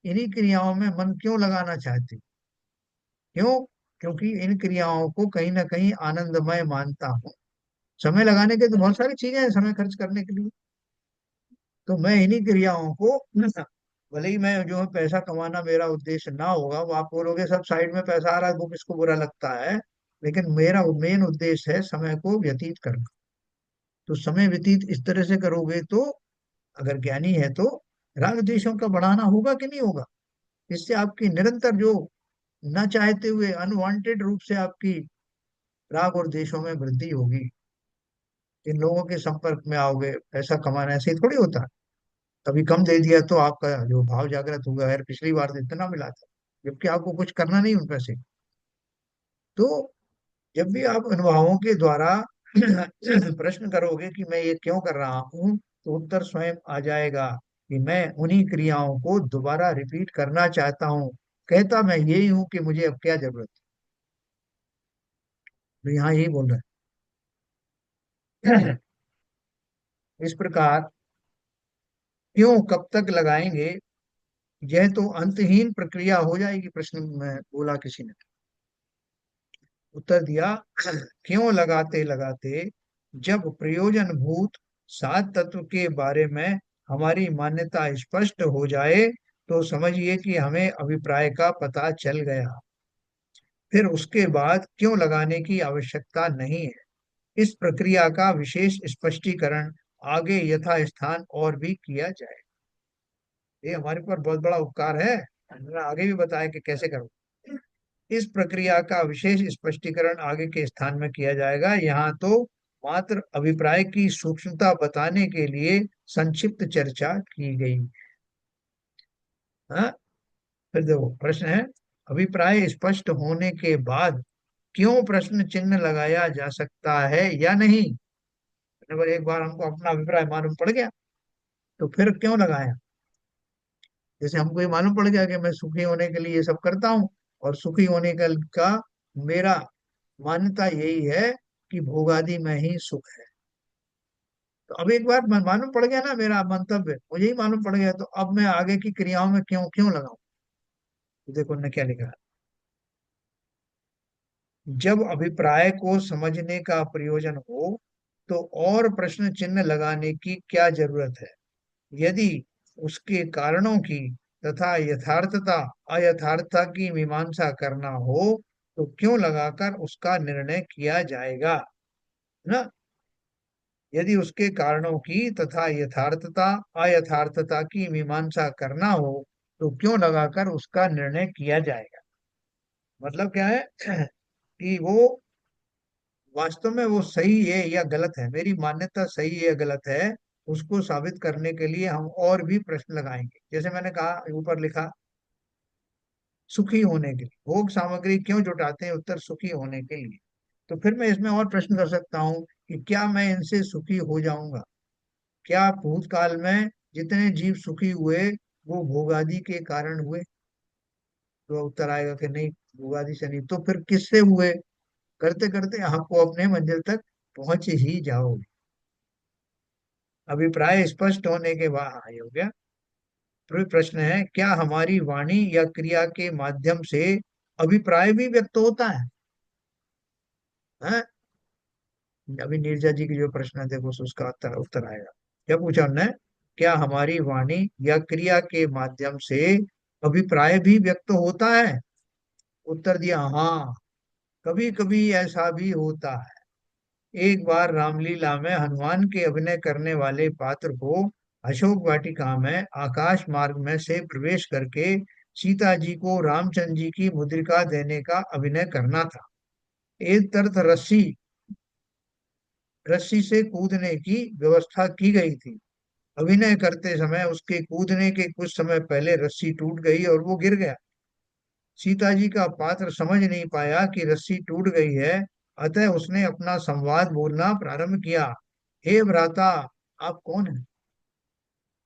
इन्हीं क्रियाओं में मन क्यों लगाना चाहते हो? क्यों? क्योंकि इन क्रियाओं को कहीं ना कहीं आनंदमय मानता हूँ। समय लगाने के तो बहुत सारी चीजें हैं समय खर्च करने के लिए। तो मैं इन्हीं क्रियाओं को भले ही मैं जो है पैसा कमाना मेरा उद्देश्य ना होगा, वो आप बोलोगे सब साइड में पैसा आ रहा है वो किसको बुरा लगता है, लेकिन मेरा मेन उद्देश्य है समय को व्यतीत करना। तो समय व्यतीत इस तरह से करोगे तो, अगर ज्ञानी है तो, राग द्वेषों का बढ़ाना होगा कि नहीं होगा? इससे आपकी निरंतर जो न चाहते हुए अनवांटेड रूप से आपकी राग और द्वेषों में वृद्धि होगी। इन लोगों के संपर्क में आओगे, पैसा कमाना ऐसे ही थोड़ी होता है। कभी कम दे दिया तो आपका जो भाव जागृत होगा, यार पिछली बार तो इतना मिला था, जबकि आपको कुछ करना नहीं उन पैसे। तो जब भी आप अनुभवों के द्वारा प्रश्न करोगे कि मैं ये क्यों कर रहा हूँ, तो उत्तर स्वयं आ जाएगा कि मैं उन्हीं क्रियाओं को दोबारा रिपीट करना चाहता हूँ। कहता मैं यही हूँ कि मुझे अब क्या जरूरत है। तो यहाँ यही बोल रहे हैं। इस प्रकार क्यों कब तक लगाएंगे, यह तो अंतहीन प्रक्रिया हो जाएगी। प्रश्न में बोला किसी ने, उत्तर दिया क्यों लगाते लगाते जब प्रयोजन भूत सात तत्व के बारे में हमारी मान्यता स्पष्ट हो जाए, तो समझिए कि हमें अभिप्राय का पता चल गया। फिर उसके बाद क्यों लगाने की आवश्यकता नहीं है। इस प्रक्रिया का विशेष स्पष्टीकरण आगे यथास्थान और भी किया जाए। ये हमारे पर बहुत बड़ा उपकार है, हमने आगे भी बताया कि कैसे करो। इस प्रक्रिया का विशेष स्पष्टीकरण आगे के स्थान में किया जाएगा। यहाँ तो मात्र अभिप्राय की सूक्ष्मता बताने के लिए संक्षिप्त चर्चा की गई। हाँ, फिर देखो प्रश्न है, अभिप्राय स्पष्ट होने के बाद क्यों प्रश्न चिन्ह लगाया जा सकता है या नहीं? अगर एक बार हमको अपना अभिप्राय मालूम पड़ गया तो फिर क्यों लगाया? जैसे हमको ये मालूम पड़ गया कि मैं सुखी होने के लिए ये सब करता हूँ, और सुखी होने का मेरा मान्यता यही है कि भोगादि में ही सुख है। तो अब एक बार मालूम पड़ गया ना, मेरा मंतव्य मुझे ही मालूम पड़ गया, तो अब मैं आगे की क्रियाओं में क्यों क्यों लगाऊं? तो देखो उन्होंने क्या लिखा, जब अभिप्राय को समझने का प्रयोजन हो तो और प्रश्न चिन्ह लगाने की क्या जरूरत है? यदि उसके कारणों की तथा यथार्थता अयथार्थता की मीमांसा करना हो, तो क्यों लगाकर उसका निर्णय किया जाएगा ना? यदि उसके कारणों की तथा यथार्थता अयथार्थता की मीमांसा करना हो, तो क्यों लगाकर उसका निर्णय किया जाएगा? मतलब क्या है कि वो वास्तव में वो सही है या गलत है, मेरी मान्यता सही है या गलत है, उसको साबित करने के लिए हम और भी प्रश्न लगाएंगे। जैसे मैंने कहा, ऊपर लिखा सुखी होने के लिए भोग सामग्री क्यों जुटाते हैं, उत्तर सुखी होने के लिए। तो फिर मैं इसमें और प्रश्न कर सकता हूँ कि क्या मैं इनसे सुखी हो जाऊंगा? क्या भूतकाल में जितने जीव सुखी हुए वो भोगादि के कारण हुए? तो उत्तर आएगा कि नहीं, भोगादि से नहीं। तो फिर किससे हुए? करते करते आपको अपने मंजिल तक पहुंच ही जाओगे। अभिप्राय स्पष्ट होने के बाद, हाँ, ये हो गया। फिर प्रश्न है, क्या हमारी वाणी या क्रिया के माध्यम से अभिप्राय भी व्यक्त होता है? हैं? अभी नीरजा जी की जो प्रश्न है देखो उसका उत्तर उत्तर आएगा। क्या पूछा उन्होंने, क्या हमारी वाणी या क्रिया के माध्यम से अभिप्राय भी व्यक्त होता है? उत्तर दिया हाँ, कभी कभी ऐसा भी होता है। एक बार रामलीला में हनुमान के अभिनय करने वाले पात्र को अशोक वाटिका में आकाश मार्ग में से प्रवेश करके सीता जी को रामचंद्र जी की मुद्रिका देने का अभिनय करना था। एक तरफ रस्सी रस्सी से कूदने की व्यवस्था की गई थी। अभिनय करते समय उसके कूदने के कुछ समय पहले रस्सी टूट गई और वो गिर गया। सीता जी का पात्र समझ नहीं पाया कि रस्सी टूट गई है, अतः उसने अपना संवाद बोलना प्रारंभ किया, हे भ्राता, आप कौन हैं?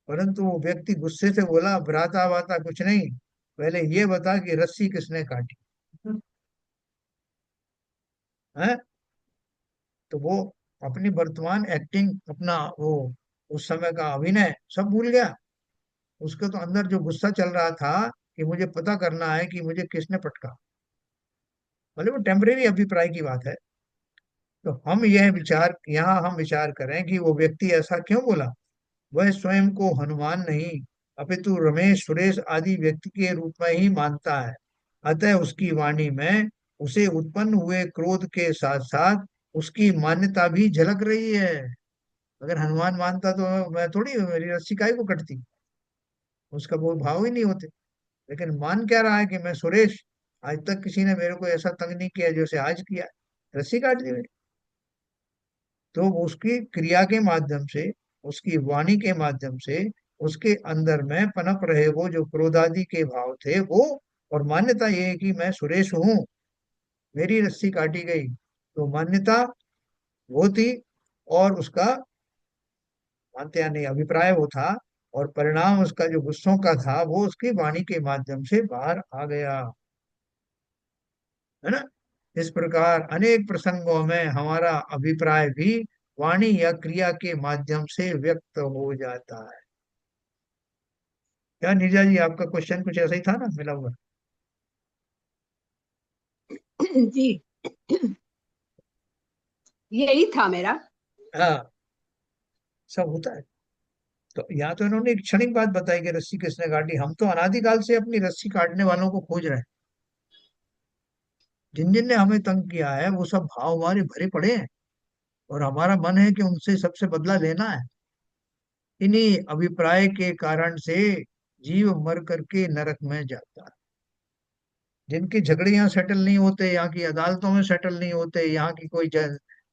परंतु वो व्यक्ति गुस्से से बोला, भ्राता वाता कुछ नहीं, पहले ये बता कि रस्सी किसने काटी। है। तो वो अपनी वर्तमान एक्टिंग, अपना वो उस समय का अभिनय सब भूल गया। उसके तो अंदर जो गुस्सा चल रहा था कि मुझे पता करना है कि मुझे किसने पटका। मतलब वो टेम्परेरी अभिप्राय की बात है। तो हम यह विचार, यहाँ हम विचार करें कि वो व्यक्ति ऐसा क्यों बोला। वह स्वयं को हनुमान नहीं अपितु रमेश सुरेश आदि व्यक्ति के रूप में ही मानता है। अतः उसकी वाणी में उसे उत्पन्न हुए क्रोध के साथ साथ उसकी मान्यता भी झलक रही है। अगर हनुमान मानता तो मैं थोड़ी, मेरी रस्सी काहे को कटती, उसका वो भाव ही नहीं होते। लेकिन मान क्या रहा है कि मैं सुरेश, आज तक किसी ने मेरे को ऐसा तंग नहीं किया जैसे आज किया, रस्सी काट दी मेरी। तो वो उसकी क्रिया के माध्यम से, उसकी वाणी के माध्यम से, उसके अंदर में पनप रहे वो जो क्रोधादि के भाव थे वो, और मान्यता ये है कि मैं सुरेश हूँ, मेरी रस्सी काटी गई। तो मान्यता वो थी, और उसका मानते या नहीं अभिप्राय वो था, और परिणाम उसका जो गुस्सों का था वो उसकी वाणी के माध्यम से बाहर आ गया, है ना। इस प्रकार अनेक प्रसंगों में हमारा अभिप्राय भी वाणी या क्रिया के माध्यम से व्यक्त हो जाता है। क्या नीरजा जी, आपका क्वेश्चन कुछ ऐसा ही था ना, मिला हुआ। जी, यही था मेरा। हाँ, सब होता है। तो यहाँ तो इन्होंने एक क्षणिक बात बताई कि रस्सी किसने काटी। हम तो अनादिकाल से अपनी रस्सी काटने वालों को खोज रहे हैं। जिन जिन ने हमें तंग किया है वो सब भाव हमारे भरे पड़े हैं, और हमारा मन है कि उनसे सबसे बदला लेना है। इन्हीं अभिप्राय के कारण से जीव मर करके नरक में जाता है। जिनके झगड़े यहाँ सेटल नहीं होते, यहाँ की अदालतों में सेटल नहीं होते, यहाँ की कोई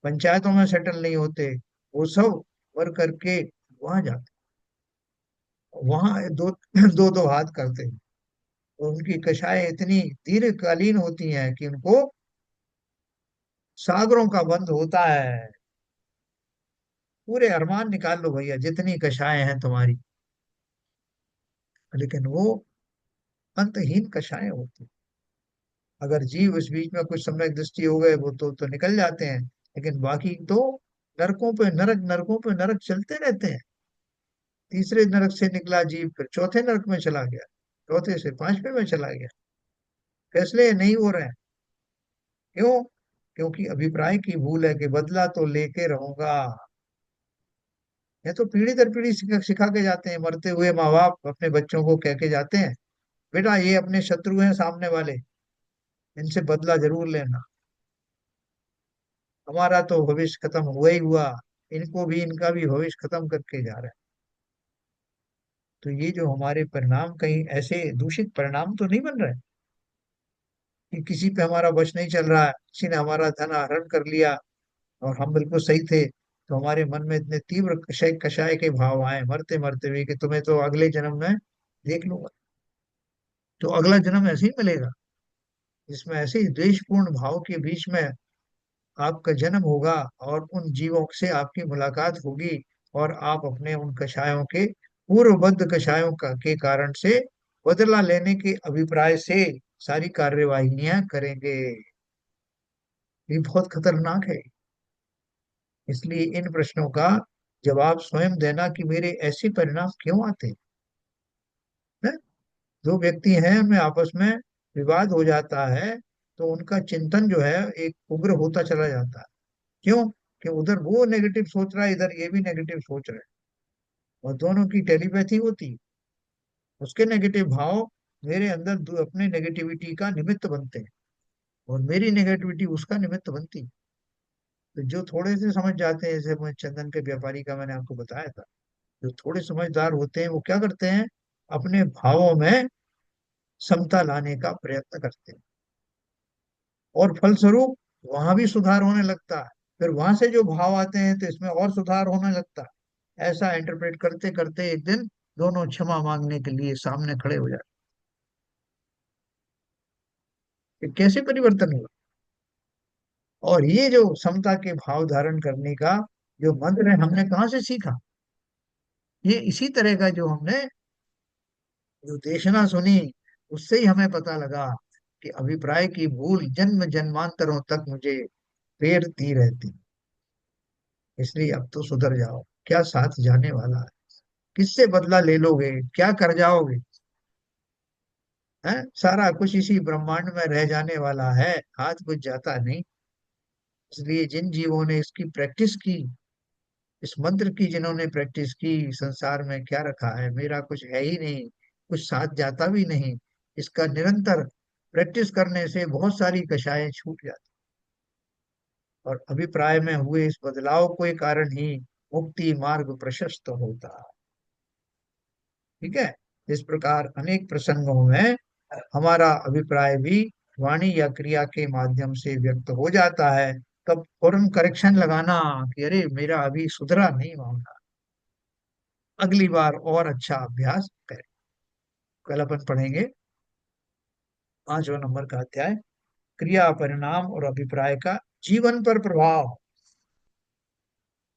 पंचायतों में सेटल नहीं होते, वो सब मर करके वहां जाते, वहां दो दो दो हाथ करते हैं। और उनकी कषाएं इतनी दीर्घकालीन होती हैं कि उनको सागरों का बंध होता है। पूरे अरमान निकाल लो भैया, जितनी कषाएं हैं तुम्हारी, लेकिन वो अंतहीन कषाएं होती हैं। अगर जीव इस बीच में कुछ सम्यक दृष्टि हो गए वो तो निकल जाते हैं, लेकिन बाकी तो नरकों पे नरक, नरकों पे नरक चलते रहते हैं। तीसरे नरक से निकला जीव फिर चौथे नरक में चला गया, चौथे से पांचवे में चला गया। फैसले नहीं हो रहे हैं। क्यों? क्योंकि अभिप्राय की भूल है कि बदला तो लेके रहूंगा। ये तो पीढ़ी दर पीढ़ी सिखा सिखा के जाते हैं, मरते हुए माँ बाप अपने बच्चों को कह के जाते हैं, बेटा ये अपने शत्रु हैं सामने वाले, इनसे बदला जरूर लेना। हमारा तो भविष्य खत्म हुआ ही हुआ, इनको भी, इनका भी भविष्य खत्म करके जा रहा है। तो ये जो हमारे परिणाम कहीं ऐसे दूषित परिणाम तो नहीं बन रहे कि किसी पे हमारा वश नहीं चल रहा है, किसी ने हमारा धन हरण कर लिया और हम बिल्कुल सही थे, तो हमारे मन में इतने तीव्र कषाय कषाय के भाव आए मरते मरते हुए कि तुम्हें तो अगले जन्म में देख लूंगा। तो अगला जन्म ऐसे ही मिलेगा जिसमें ऐसे ही द्वेषपूर्ण भाव के बीच में आपका जन्म होगा, और उन जीवों से आपकी मुलाकात होगी, और आप अपने उन कषायों के, पूर्वबद्ध कषायों का के कारण से बदला लेने के अभिप्राय से सारी कार्यवाहियां करेंगे। ये बहुत खतरनाक है। इसलिए इन प्रश्नों का जवाब स्वयं देना कि मेरे ऐसे परिणाम क्यों आते हैं। दो व्यक्ति हैं, उनमें आपस में विवाद हो जाता है, तो उनका चिंतन जो है एक उग्र होता चला जाता है। क्यों? कि उधर वो नेगेटिव सोच रहा है, इधर ये भी नेगेटिव सोच रहे हैं, और दोनों की टेलीपैथी होती है। उसके नेगेटिव भाव मेरे अंदर अपने नेगेटिविटी का निमित्त बनते हैं, और मेरी नेगेटिविटी उसका निमित्त बनती है। तो जो थोड़े से समझ जाते हैं, जैसे मैं चंदन के व्यापारी का मैंने आपको बताया था, जो थोड़े समझदार होते हैं वो क्या करते हैं, अपने भावों में समता लाने का प्रयत्न करते हैं, और फलस्वरूप वहां भी सुधार होने लगता है। फिर वहां से जो भाव आते हैं तो इसमें और सुधार होने लगता है। ऐसा इंटरप्रेट करते करते एक दिन दोनों क्षमा मांगने के लिए सामने खड़े हो जाते हैं। कैसे परिवर्तन हुआ। और ये जो समता के भाव धारण करने का जो मंत्र है, हमने कहाँ से सीखा। ये इसी तरह का जो हमने जो देशना सुनी, उससे ही हमें पता लगा कि अभिप्राय की भूल जन्म जन्मांतरों तक मुझे फेरती रहती। इसलिए अब तो सुधर जाओ, क्या साथ जाने वाला है, किससे बदला ले लोगे, क्या कर जाओगे। है, सारा कुछ इसी ब्रह्मांड में रह जाने वाला है, हाथ कुछ जाता नहीं। इसलिए जिन जीवों ने इसकी प्रैक्टिस की, इस मंत्र की जिन्होंने प्रैक्टिस की, संसार में क्या रखा है, मेरा कुछ है ही नहीं, कुछ साथ जाता भी नहीं, इसका निरंतर प्रैक्टिस करने से बहुत सारी कषायें छूट जाती, और अभिप्राय में हुए इस बदलाव के कारण ही मुक्ति मार्ग प्रशस्त होता है। ठीक है। इस प्रकार अनेक प्रसंगों में हमारा अभिप्राय भी वाणी या क्रिया के माध्यम से व्यक्त हो जाता है। तब फौरन करेक्शन लगाना कि अरे मेरा अभी सुधरा नहीं मामला, अगली बार और अच्छा अभ्यास करें। कल अपन पढ़ेंगे 5वां नंबर का अध्याय, क्रिया परिणाम और अभिप्राय का जीवन पर प्रभाव।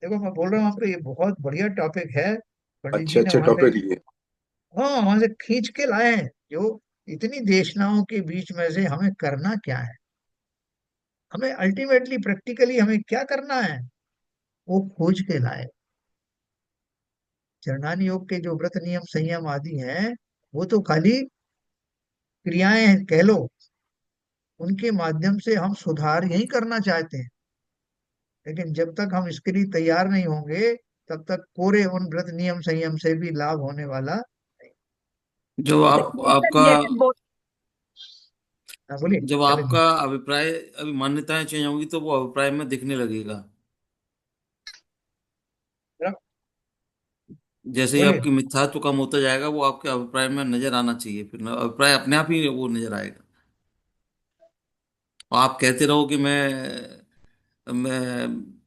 देखो मैं बोल रहा हूँ आपको, ये बहुत बढ़िया टॉपिक है। पंडित अच्छे जी ने अच्छे वहां से, टॉपिक लिए। हाँ वहां से खींच के लाए हैं, जो इतनी देशनाओं के बीच में से हमें करना क्या है, हमें अल्टीमेटली प्रैक्टिकली हमें क्या करना है, वो खोज के लाए। चरणानी योग के जो व्रत नियम संयम आदि हैं, वो तो खाली क्रियाएं हैं, कह लो। उनके माध्यम से हम सुधार यही करना चाहते हैं, लेकिन जब तक हम इसके लिए तैयार नहीं होंगे, तब तक पूरे उन व्रत नियम संयम से भी लाभ होने वाला नहीं। जो आप नहीं, सर आपका जैसे हाँ बोलिए, जब चलेंगे। आपका अभिप्राय, अभी मान्यताएं चेंज होंगी तो वो अभिप्राय में दिखने लगेगा। जैसे ही बोलिए। आपकी मिथ्यात्व कम होता जाएगा, वो आपके अभिप्राय में नजर आना चाहिए, फिर अभिप्राय अपने आप ही वो नजर आएगा। और आप कहते रहो कि मैं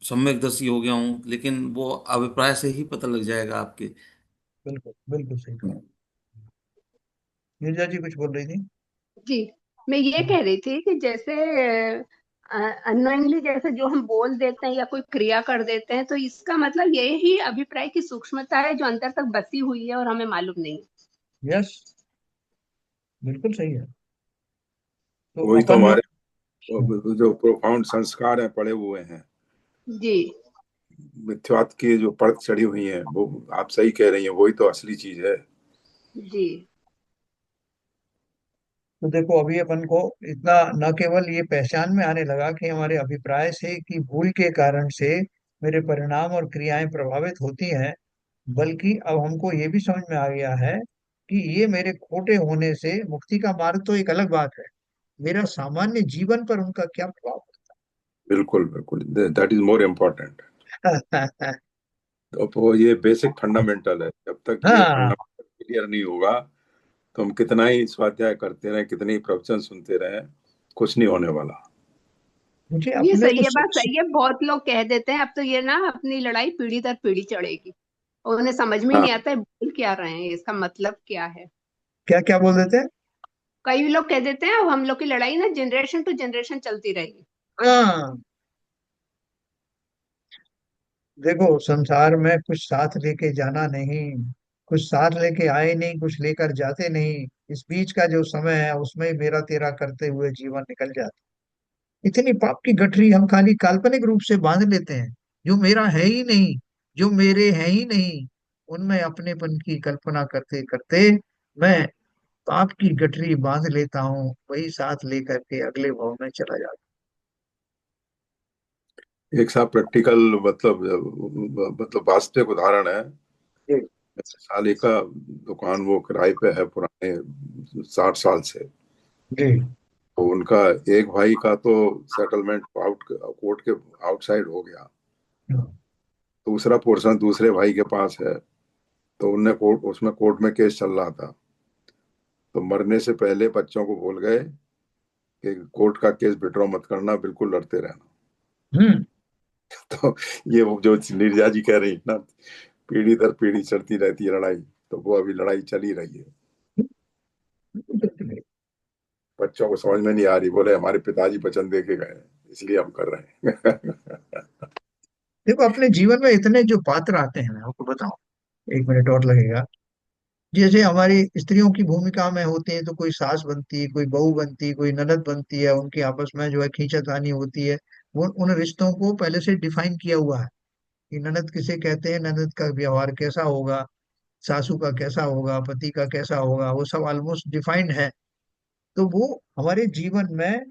सम्यकदर्शी हो गया हूँ, लेकिन वो अभिप्राय से ही पता लग जाएगा आपके। बिल्कुल बिल्कुल सही कहा। नीरजा जी कुछ बोल रही थी। जी, मैं ये कह रही थी कि जैसे अननोइंगली जैसे जो हम बोल देते हैं या कोई क्रिया कर देते हैं, तो इसका मतलब ये ही अभिप्राय की सूक्ष्मता है जो अंदर तक बसी हुई है और हमें मालूम नहीं। यस, बिल्कुल सही है। तो वही तो अपन जो, हमारे जो प्रोफाउंड संस्कार हैं पड़े हुए हैं, जी। मिथ्यात्व की जो परत चढ़ी हुई है, वो आप सही कह रही हैं, वही तो असली चीज है। जी। तो देखो अभी अपन को इतना न केवल ये पहचान में आने लगा कि हमारे अभिप्राय से कि भूल के कारण से मेरे परिणाम और क्रियाएं प्रभावित होती हैं, बल्कि अब हमको ये भी समझ में आ गया है कि ये मेरे खोटे होने से, मुक्ति का मार्ग तो एक अलग बात है, मेरा सामान्य जीवन पर उनका क्या प्रभाव बिल्कुल बिल्कुल, दैट इज मोर इम्पोर्टेंट। पड़ता है। तो वो ये बेसिक फंडामेंटल है, जब तक ये हाँ, फंडामेंटल क्लियर नहीं होगा तो हम कितना ही स्वाध्याय करते रहे, कितने ही प्रवचन सुनते रहे, कुछ नहीं होने वाला। मुझे ये अपने को सही है, बात सही है। बहुत लोग कह देते हैं अब तो ये ना अपनी लड़ाई पीढ़ी दर पीढ़ी चढ़ेगी, और उन्हें समझ में ही हाँ, नहीं आता है बोल क्या रहे हैं, इसका मतलब क्या है। क्या क्या बोल देते हैं। कई लोग कह देते हैं अब हम लोग की लड़ाई ना जनरेशन टू जनरेशन चलती रहेगी। हाँ, देखो संसार में कुछ साथ लेके जाना नहीं, कुछ साथ लेके आए नहीं, कुछ लेकर जाते नहीं, इस बीच का जो समय है उसमें ही मेरा तेरा करते हुए जीवन निकल जाता। इतनी पाप की गठरी हम खाली काल्पनिक रूप से बांध लेते हैं, जो मेरा है ही नहीं, जो मेरे है ही नहीं, उनमें अपनेपन की कल्पना करते करते मैं पाप की गठरी बांध लेता हूँ, वही साथ लेकर के अगले भाव में चला जाता एक साथ प्रैक्टिकल मतलब वास्तविक उदाहरण है। हूँ। मेरे साले का दुकान वो किराए पे है पुराने 60 साल से। जी तो उनका एक भाई का तो सेटलमेंट आउट कोर्ट के आउटसाइड हो गया, जी। दूसरा पोर्शन दूसरे भाई के पास है। तो उनने कोर्ट उसमें कोर्ट में केस चल रहा था, तो मरने से पहले बच्चों को बोल गए कि कोर्ट का केस विड्रॉ मत करना, बिल्कुल लड़ते रहना। हम्म। तो ये वो जो नीरजा जी कह रही है ना, पीढ़ी दर पीढ़ी चलती रहती है लड़ाई, तो वो अभी लड़ाई चली रही है। बच्चों को समझ में नहीं आ रही, बोले हमारे पिताजी वचन दे के गए इसलिए हम कर रहे हैं। देखो अपने जीवन में इतने जो पात्र आते हैं, मैं आपको बताऊं, 1 मिनट और लगेगा। जैसे हमारी स्त्रियों की भूमिका में होते हैं, तो कोई सास बनती है, कोई बहू बनती है, कोई ननद बनती है, उनकी आपस में जो है खींचातानी होती है। वो उन रिश्तों को पहले से डिफाइन किया हुआ है कि ननद किसे कहते हैं, ननद का व्यवहार कैसा होगा, सासू का कैसा होगा, पति का कैसा होगा, वो सब ऑलमोस्ट डिफाइंड है। तो वो हमारे जीवन में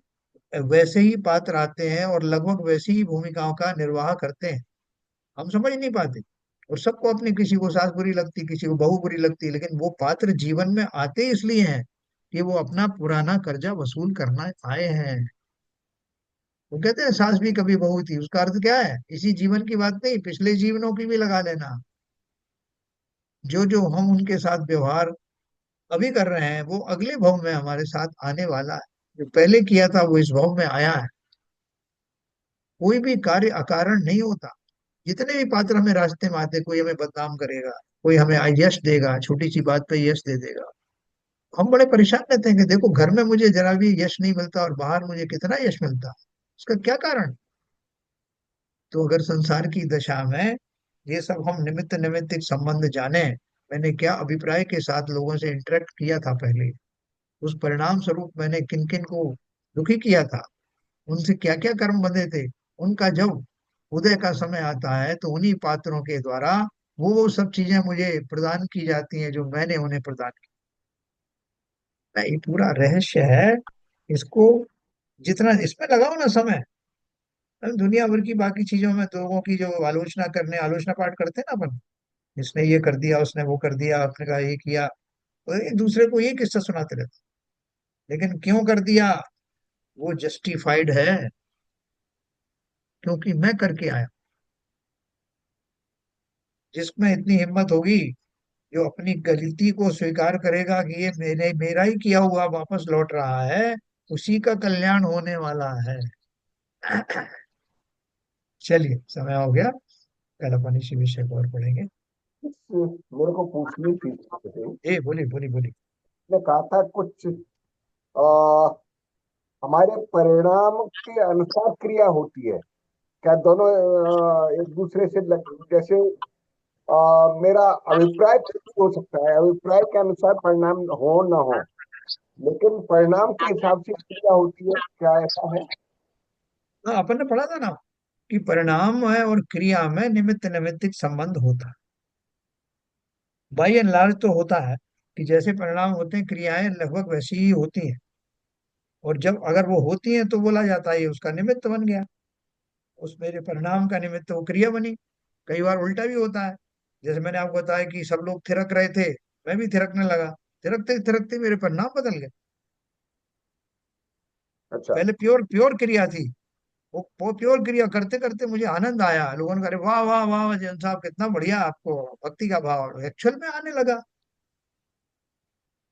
वैसे ही पात्र आते हैं और लगभग वैसी ही भूमिकाओं का निर्वाह करते हैं। हम समझ नहीं पाते, और सबको अपनी, किसी को सास बुरी लगती, किसी को बहू बुरी लगती, लेकिन वो पात्र जीवन में आते इसलिए हैं कि वो अपना पुराना कर्जा वसूल करना आए हैं। वो कहते हैं सास भी कभी बहू थी, उसका अर्थ क्या है? इसी जीवन की बात नहीं, पिछले जीवनों की भी लगा लेना। जो जो हम उनके साथ व्यवहार अभी कर रहे हैं वो अगले भव में हमारे साथ आने वाला है। जो पहले किया था वो इस भव में आया है। कोई भी कार्य अकारण नहीं होता। जितने भी पात्र हमें रास्ते में आते, कोई हमें बदनाम करेगा, कोई हमें यश देगा, छोटी सी बात पे यश दे देगा, हम बड़े परेशान रहते हैं कि देखो घर में मुझे जरा भी यश नहीं मिलता और बाहर मुझे कितना यश मिलता, उसका क्या कारण? तो अगर संसार की दशा में ये सब हम निमित्त निमित्तिक संबंध जाने, मैंने क्या अभिप्राय के साथ लोगों से इंटरेक्ट किया था पहले, उस परिणाम स्वरूप मैंने किन किन को दुखी किया था, उनसे क्या क्या कर्म बंधे थे, उनका जब उदय का समय आता है तो उन्हीं पात्रों के द्वारा वो सब चीजें मुझे प्रदान की जाती हैं जो मैंने उन्हें प्रदान किया। ये पूरा रहस्य है। इसको जितना इसमें लगाओ ना समय, हम दुनिया भर की बाकी चीजों में लोगों की जो आलोचना करने, आलोचना पाठ करते हैं ना अपन, इसने ये कर दिया, उसने वो कर दिया, आपने कहा ये किया, तो एक दूसरे को ये किस्सा सुनाते रहते हैं। लेकिन क्यों कर दिया? वो जस्टिफाइड है, क्योंकि मैं करके आया। जिसमें इतनी हिम्मत होगी, जो अपनी गलती को स्वीकार करेगा कि ये मेरा ही किया हुआ वापस लौट रहा है, उसी का कल्याण होने वाला है। चलिए, समय हो गया, कल अपन इसी विषय को और पढ़ेंगे। मेरे को पूछनी थी तुमसे। ए बोली बोली बोली। ने कहा था कुछ आ, हमारे परिणाम के अनुसार क्रिया होती है क्या? दोनों एक दूसरे से जैसे मेरा अभिप्राय कुछ हो सकता है, अभिप्राय के अनुसार परिणाम हो ना हो, लेकिन परिणाम के हिसाब से क्रिया होती है, क्या ऐसा है? हाँ, अपन ने पढ़ा था ना कि परिणाम है और क्रिया में निमित्त निमित्तिक संबंध होता है। बाई एंड लार्ज तो होता है कि जैसे परिणाम होते हैं, क्रियाएं लगभग वैसी ही होती हैं। और जब अगर वो होती हैं तो बोला जाता है ये उसका निमित्त बन गया, उस मेरे परिणाम का निमित्त वो क्रिया बनी। कई बार उल्टा भी होता है। जैसे मैंने आपको बताया कि सब लोग थिरक रहे थे, मैं भी थिरकने लगा, थिरकते थिरकते मेरे परिणाम बदल गए। अच्छा। पहले प्योर प्योर क्रिया थी, वो प्योर क्रिया करते करते मुझे आनंद आया, लोगों ने कहा "अरे वाह वाह वाह जैन साहब, कितना बढ़िया, आपको भक्ति का भाव एक्चुअल में आने लगा"।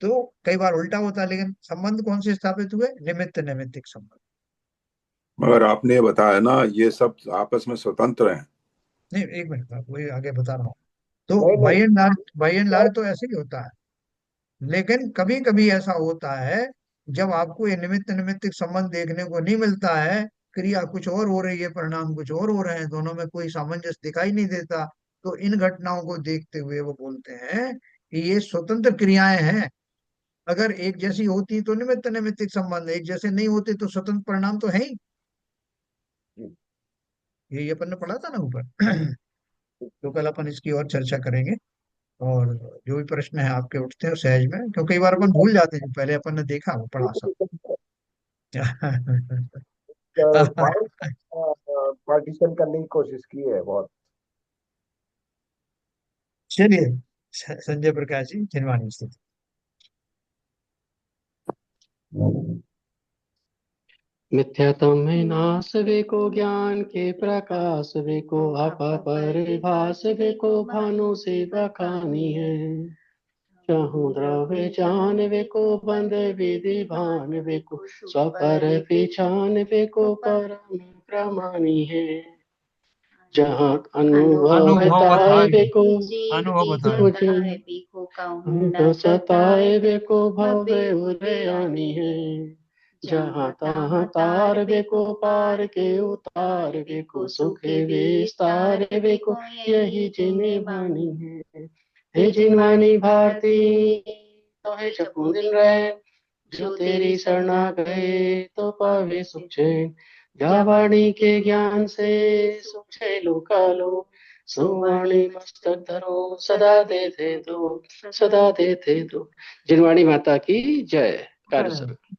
तो कई बार उल्टा होता है, लेकिन संबंध कौन से स्थापित हुए? निमित्त निमित्तिक संबंध। मगर आपने ये बताया ना, ये सब आपस में स्वतंत्र हैं। नहीं, एक मिनट, आप वही आगे बता रहा हूँ। तो नहीं नहीं। बाई एंड लार्ज तो ऐसे ही होता है। लेकिन कभी कभी ऐसा होता है जब आपको ये निमित्त निमित्तिक संबंध देखने को नहीं मिलता है, क्रिया कुछ और हो रही है, परिणाम कुछ और हो रहे हैं, दोनों में कोई सामंजस्य दिखाई नहीं देता, तो इन घटनाओं को देखते हुए वो बोलते हैं कि ये स्वतंत्र क्रियाएं हैं। अगर एक जैसी होती तो निमित्त निमित्तिक संबंध, एक जैसे नहीं होते तो स्वतंत्र परिणाम तो है ही। ये अपन ने पढ़ा था ना ऊपर। तो कल अपन इसकी और चर्चा करेंगे। और जो भी प्रश्न है आपके उठते हैं सहज में, क्योंकि कई बार अपन भूल जाते हैं जो पहले अपन ने देखा वो पढ़ा सब। पॉइंट पार्टीशन करने की कोशिश की है बहुत। चलिए, संजय प्रकाश जी, जिनवानी स्थिति। मिथ्यात्म में नाश वे को ज्ञान के प्रकाश वे को अपरिभाष वे को भानु से बखानी है। चाहूं द्रव्य जान वे को बंद विधि भान वे को स्वपर पहचान वे को परम प्रमाणी है। जहाँ अनुभव बताए वे को सताए वे को भव्य उदयानी है। जहाँ तहाँ तार वे को पार के उतार वे को सुख विस्तार वे को यही जिन्हें बानी है। हे जिनवानी भारती तो हे चकुंदिन रहे, जो तेरी शरणा गए तो पावे सुख चैन। या वाणी के ज्ञान से सूझे लो कालो, सुवाणी मस्तक धरो सदा देते दो, सदा देते दो। जिनवाणी माता की जय। कार्य शुरू।